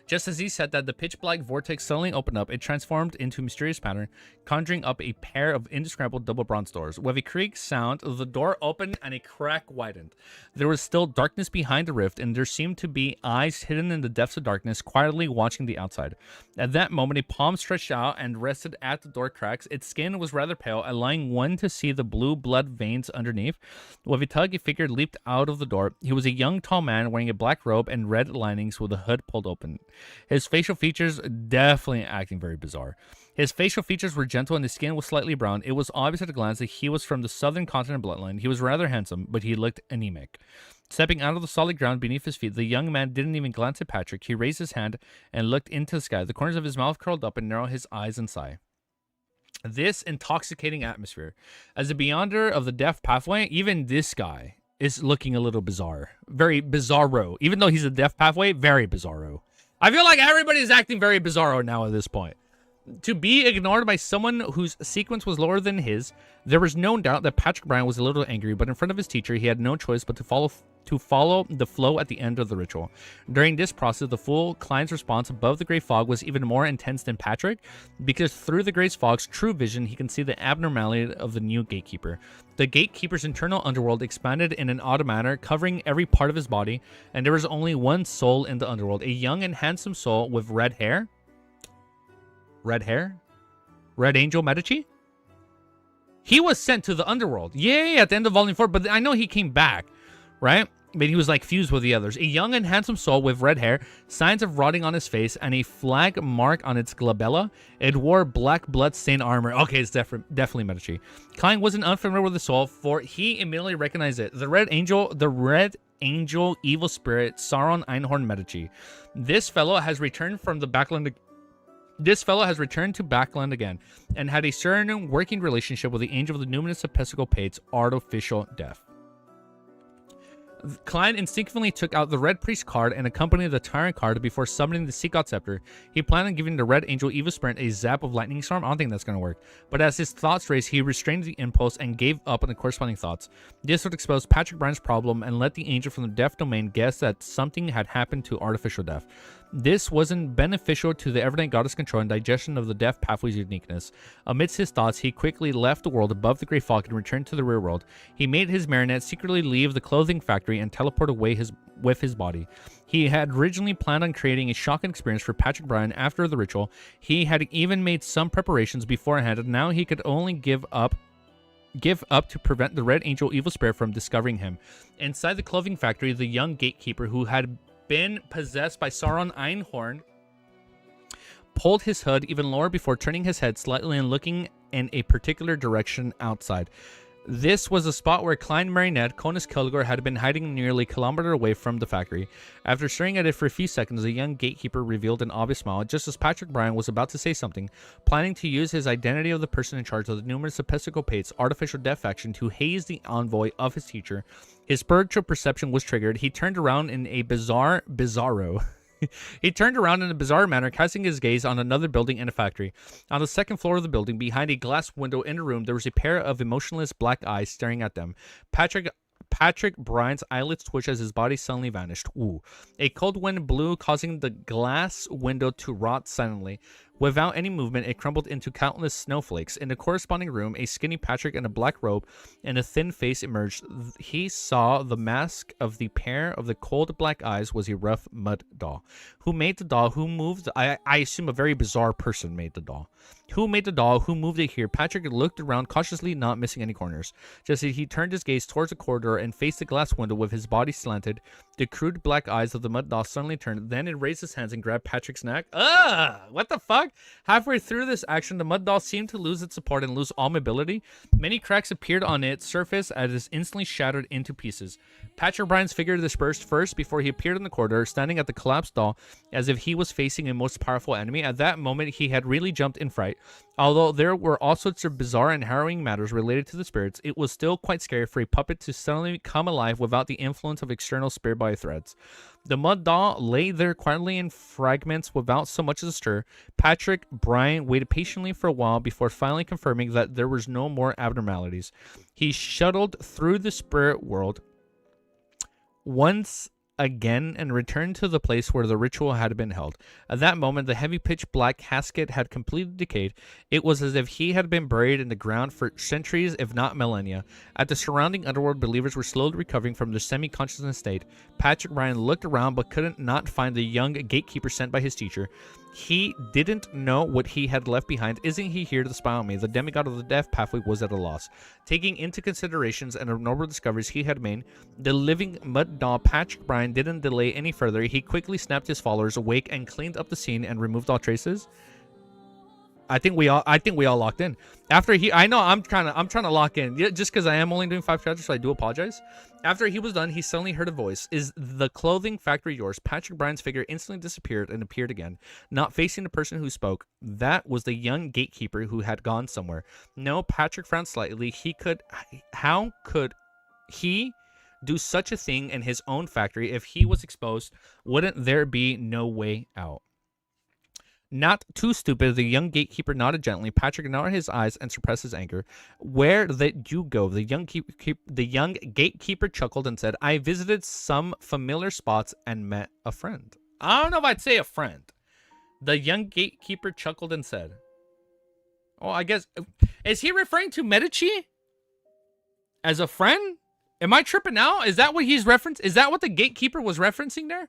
Just as he said that, the pitch-black vortex suddenly opened up. It transformed into a mysterious pattern, conjuring up a pair of indescribable double bronze doors. With a creak sound, the door opened and a crack widened. There was still darkness behind the rift, and there seemed to be eyes hidden in the depths of darkness, quietly watching the outside. At that moment, a palm stretched out and rested at the door cracks. Its skin was rather pale, allowing one to see the blue blood veins underneath. With a tug, a figure leaped out of the door. He was a young, tall man wearing a black robe and red linings with the hood pulled open. His facial features definitely acting very bizarre. His facial features were gentle and his skin was slightly brown. It was obvious at a glance that he was from the southern continent bloodline. He was rather handsome, but he looked anemic. Stepping out of the solid ground beneath his feet, the young man didn't even glance at Patrick. He raised his hand and looked into the sky. The corners of his mouth curled up and narrowed his eyes and sigh. This intoxicating atmosphere. As a beyonder of the death pathway, even this guy is looking a little bizarre. Very bizarro. Even though he's a death pathway, very bizarro. I feel like everybody's acting very bizarro now at this point. To be ignored by someone whose sequence was lower than his, there was no doubt that Patrick Bryan was a little angry, but in front of his teacher, he had no choice but to follow the flow at the end of the ritual. During this process, the fool Klein's response above the gray fog was even more intense than Patrick, because through the gray fog's true vision, he can see the abnormality of the new gatekeeper. The gatekeeper's internal underworld expanded in an odd manner, covering every part of his body, and there was only one soul in the underworld, a young and handsome soul with red hair. Red hair? Red Angel Medici? He was sent to the underworld. Yeah, at the end of Volume 4, but I know he came back, right? But he was like fused with the others. A young and handsome soul with red hair, signs of rotting on his face, and a flag mark on its glabella. It wore black blood-stained armor. Okay, it's definitely Medici. Klein wasn't unfamiliar with the soul, for he immediately recognized it. The Red Angel, evil spirit, Sauron Einhorn Medici. This fellow has returned from the backland. This fellow has returned to Backland again, and had a certain working relationship with the Angel of the Numinous Episcopal Pate's artificial death. Klein instinctively took out the Red Priest card and accompanied the Tyrant card before summoning the Seagot Scepter. He planned on giving the Red Angel Evil Spirit a zap of Lightning Storm. I don't think that's going to work. But as his thoughts raced, he restrained the impulse and gave up on the corresponding thoughts. This would expose Patrick Bryan's problem and let the Angel from the Death Domain guess that something had happened to Artificial Death. This wasn't beneficial to the Evernight Goddess control and digestion of the Death Pathway's uniqueness. Amidst his thoughts, he quickly left the world above the Grey Fog and returned to the rear world. He made his marionette secretly leave the clothing factory and teleport away with his body. He had originally planned on creating a shocking experience for Patrick Bryan after the ritual. He had even made some preparations beforehand, and now he could only give up to prevent the Red Angel Evil Spirit from discovering him. Inside the clothing factory, the young gatekeeper, who had been possessed by Sauron Einhorn, pulled his hood even lower before turning his head slightly and looking in a particular direction outside. This was a spot where Klein Marionette, Conus Kilgore, had been hiding nearly a kilometer away from the factory. After staring at it for a few seconds, the young gatekeeper revealed an obvious smile, just as Patrick Bryan was about to say something, planning to use his identity of the person in charge of the numerous Episcopal Pate's artificial death faction to haze the envoy of his teacher. His spiritual perception was triggered. He turned around in a bizarro manner, casting his gaze on another building in a factory. On the second floor of the building, behind a glass window in a room, there was a pair of emotionless black eyes staring at them. Patrick Bryan's eyelids twitched as his body suddenly vanished. Ooh. A cold wind blew, causing the glass window to rot silently. Without any movement, it crumbled into countless snowflakes. In the corresponding room, a skinny Patrick in a black robe and a thin face emerged. He saw the mask of the pair of the cold black eyes was a rough mud doll. Who made the doll? Who moved? I assume a very bizarre person made the doll. Who made the doll? Who moved it here? Patrick looked around cautiously, not missing any corners. Just as he turned his gaze towards the corridor and faced the glass window with his body slanted, the crude black eyes of the mud doll suddenly turned. Then it raised his hands and grabbed Patrick's neck. What the fuck? Halfway through this action, the mud doll seemed to lose its support and lose all mobility. Many cracks appeared on its surface as it instantly shattered into pieces. Patrick Bryan's figure dispersed first before he appeared in the corridor, standing at the collapsed doll as if he was facing a most powerful enemy. At that moment, he had really jumped in fright. Although there were all sorts of bizarre and harrowing matters related to the spirits, it was still quite scary for a puppet to suddenly come alive without the influence of external spirit body threads. The mud doll lay there quietly in fragments without so much as a stir. Patrick Bryan waited patiently for a while before finally confirming that there was no more abnormalities. He shuttled through the spirit world once again and returned to the place where the ritual had been held. At that moment, the heavy pitch black casket had completely decayed. It was as if he had been buried in the ground for centuries, if not millennia. As the surrounding underworld believers were slowly recovering from their semi-consciousness state, Patrick Bryan looked around but couldn't not find the young gatekeeper sent by his teacher. He didn't know what he had left behind. Isn't he here to spy on me? The demigod of the death pathway was at a loss. Taking into considerations and abnormal discoveries he had made, the living mud doll, Patrick Bryan didn't delay any further. He quickly snapped his followers awake and cleaned up the scene and removed all traces. I think we all locked in. After I'm trying to lock in. Yeah, just because I am only doing 5 chapters, so I do apologize. After he was done, he suddenly heard a voice. Is the clothing factory yours? Patrick Bryan's figure instantly disappeared and appeared again, not facing the person who spoke. That was the young gatekeeper who had gone somewhere. No, Patrick frowned slightly. How could he do such a thing in his own factory? If he was exposed, wouldn't there be no way out? Not too stupid, the young gatekeeper nodded gently. Patrick narrowed his eyes and suppressed his anger. Where did you go? The young gatekeeper chuckled and said, I visited some familiar spots and met a friend. I don't know if I'd say a friend. The young gatekeeper chuckled and said, oh, I guess, is he referring to Medici as a friend? Am I tripping now? Is that what he's referenced? Is that what the gatekeeper was referencing there?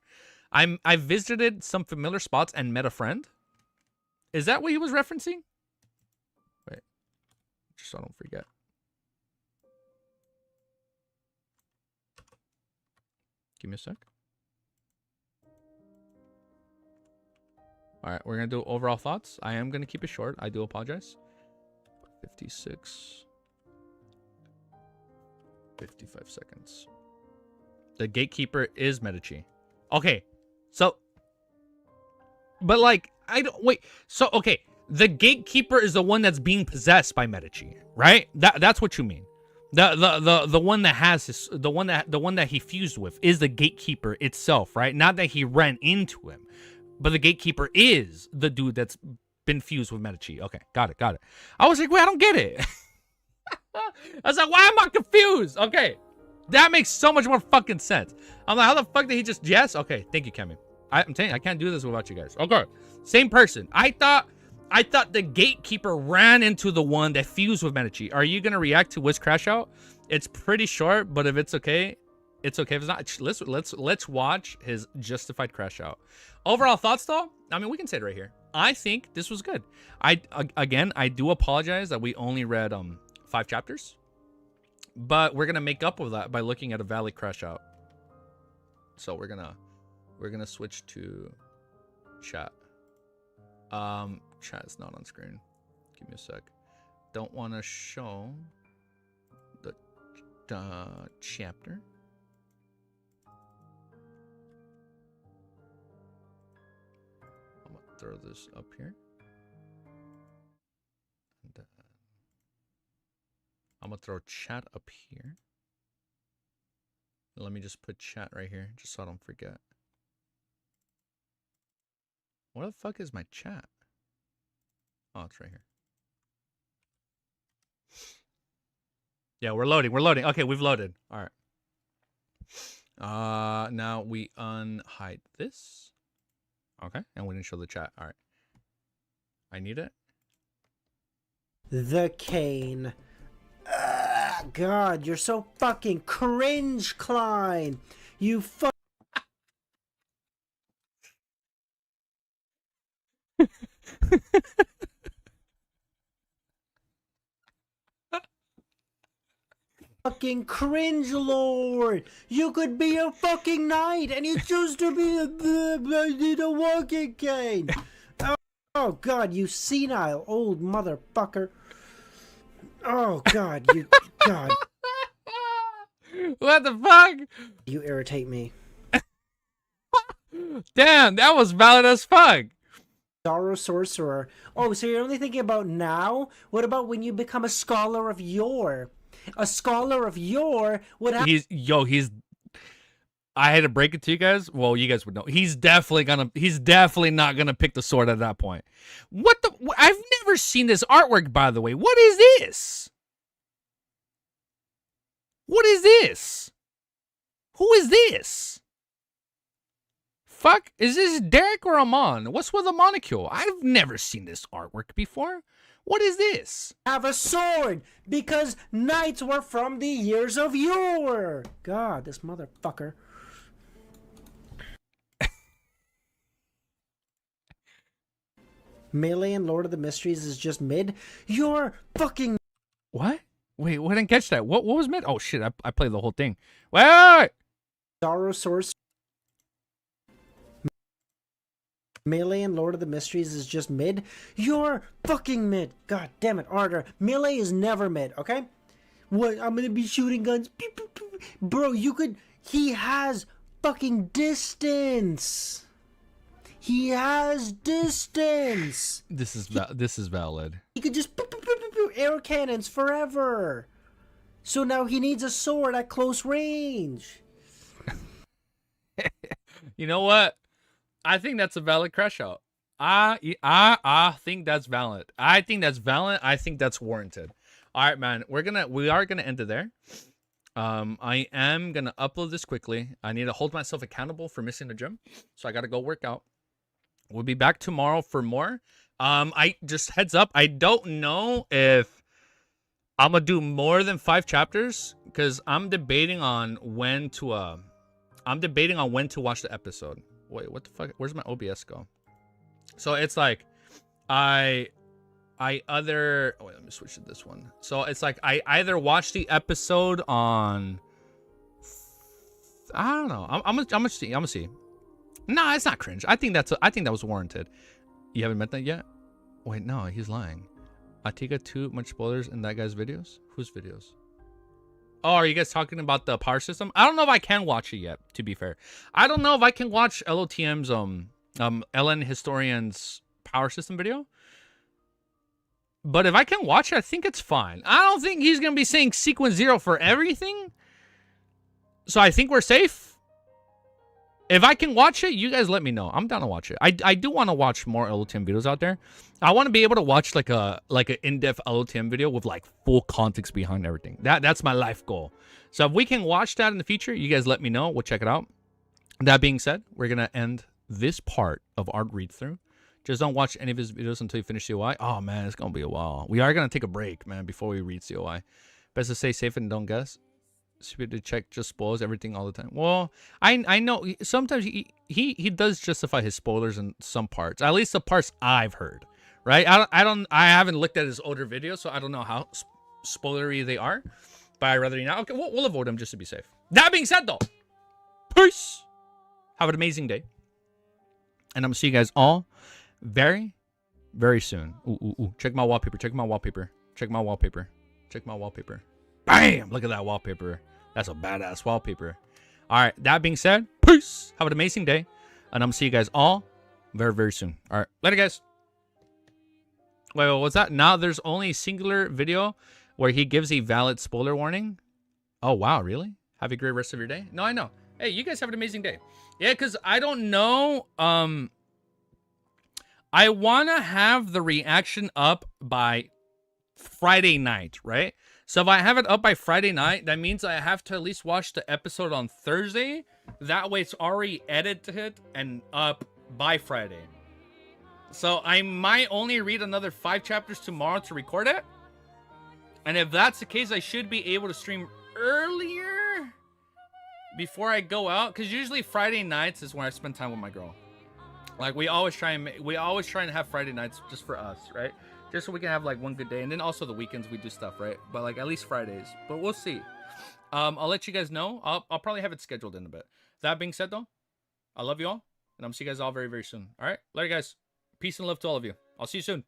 I visited some familiar spots and met a friend. Is that what he was referencing? Wait, just so I don't forget. Give me a sec. All right, we're going to do overall thoughts. I am going to keep it short. I do apologize. 56. 55 seconds. The gatekeeper is Medici. Okay, so... But, like, I don't... Wait, so, okay. The gatekeeper is the one that's being possessed by Medici, right? That's what you mean. The one that has his... The one that he fused with is the gatekeeper itself, right? Not that he ran into him. But the gatekeeper is the dude that's been fused with Medici. Okay, got it. I was like, wait, I don't get it. I was like, why am I confused? Okay, that makes so much more fucking sense. I'm like, how the fuck did he just... Yes? Okay, thank you, Kemi. I'm telling you, I can't do this without you guys. Okay, same person. I thought the gatekeeper ran into the one that fused with Medici. Are you gonna react to Wiz Crash Out? It's pretty short, but if it's okay, it's okay. If it's not, let's watch his justified crash out. Overall thoughts, though. I mean, we can say it right here. I think this was good. I do apologize that we only read 5 chapters, but we're gonna make up with that by looking at a valid crash out. So we're gonna switch to chat. Chat is not on screen. Give me a sec. Don't want to show the chapter. I'm gonna throw this up here. And I'm gonna throw chat up here. Let me just put chat right here, just so I don't forget. Where the fuck is my chat? Oh, it's right here. Yeah, we're loading. Okay, we've loaded. All right. Now we unhide this. Okay, and we didn't show the chat. All right. I need it. The cane. God, you're so fucking cringe, Klein. You fucking cringe lord. You could be a fucking knight and you choose to be a walking cane. Oh God, you senile old motherfucker. Oh God, you God. What the fuck? You irritate me. Damn, that was valid as fuck. Sorrow sorcerer. Oh, so you're only thinking about now? What about when you become a scholar of yore? A scholar of yore would have... I had to break it to you guys. Well, you guys would know. He's definitely not gonna pick the sword at that point. What the... I've never seen this artwork, by the way. What is this? What is this? Who is this? Fuck, is this Derek or Amon? What's with the molecule? I've never seen this artwork before. What is this? Have a sword because knights were from the years of yore. God, this motherfucker. Melee and Lord of the Mysteries is just mid. You're fucking... What? Wait, I didn't catch that. What was mid? Oh shit, I played the whole thing. Wait! Sorrow Source. Melee and Lord of the Mysteries is just mid. You're fucking mid. God damn it, Arter. Melee is never mid, okay? What? I'm gonna be shooting guns. Pew, pew, pew. Bro, you could... He has fucking distance. He has distance. This is valid. He could just air cannons forever. So now he needs a sword at close range. You know what? I think that's a valid crash out. I think that's valid. I think that's valid. I think that's warranted. All right, man. We are gonna end it there. I am gonna upload this quickly. I need to hold myself accountable for missing the gym, so I gotta go work out. We'll be back tomorrow for more. I just heads up. I don't know if I'm gonna do more than 5 chapters because I'm debating on when to watch the episode. Wait, what the fuck? Where's my OBS go? So it's like I other wait, let me switch to this one. So it's like I either watch the episode on I don't know. I'm gonna see. No, it's not cringe. I think that was warranted. You haven't met that yet? Wait, no, he's lying. Atiga too much spoilers in that guy's videos? Whose videos? Oh, are you guys talking about the power system? I don't know if I can watch it yet, to be fair. I don't know if I can watch LOTM's LN Historian's power system video. But if I can watch it, I think it's fine. I don't think he's gonna be saying sequence 0 for everything. So I think we're safe. If I can watch it, you guys let me know. I'm down to watch it. I do want to watch more LOTM videos out there. I want to be able to watch like an in-depth LOTM video with like full context behind everything. That's my life goal. So if we can watch that in the future, you guys let me know. We'll check it out. That being said, we're gonna end this part of Art Read Through. Just don't watch any of his videos until you finish COI. Oh man, it's gonna be a while. We are gonna take a break, man, before we read COI. Best to stay safe and don't guess. Stupid to check just spoils everything all the time. Well, I know sometimes he does justify his spoilers in some parts. At least the parts I've heard, right? I haven't looked at his older videos, so I don't know how spoilery they are. But I'd rather you not. Okay, we'll avoid them just to be safe. That being said, though, peace. Have an amazing day, and I'm gonna see you guys all very, very soon. Ooh. Check my wallpaper. Check my wallpaper. Check my wallpaper. Check my wallpaper. Bam! Look at that wallpaper. That's a badass wallpaper. All right. That being said, peace. Have an amazing day. And I'm going to see you guys all very, very soon. All right. Later, guys. Wait, what's that? Now there's only a singular video where he gives a valid spoiler warning. Oh, wow. Really? Have a great rest of your day. No, I know. Hey, you guys have an amazing day. Yeah, because I don't know. I want to have the reaction up by Friday night, right? So if I have it up by Friday night, that means I have to at least watch the episode on Thursday. That way it's already edited and up by Friday. So I might only read another 5 chapters tomorrow to record it. And if that's the case, I should be able to stream earlier before I go out. Because usually Friday nights is when I spend time with my girl. Like we always try and have Friday nights just for us, right? Just so we can have like one good day, and then also the weekends we do stuff, right? But like at least Fridays. But we'll see. I'll let you guys know. I'll probably have it scheduled in a bit. That being said, though, I love you all, and I'm see you guys all very, very soon. All right, later, guys. Peace and love to all of you. I'll see you soon.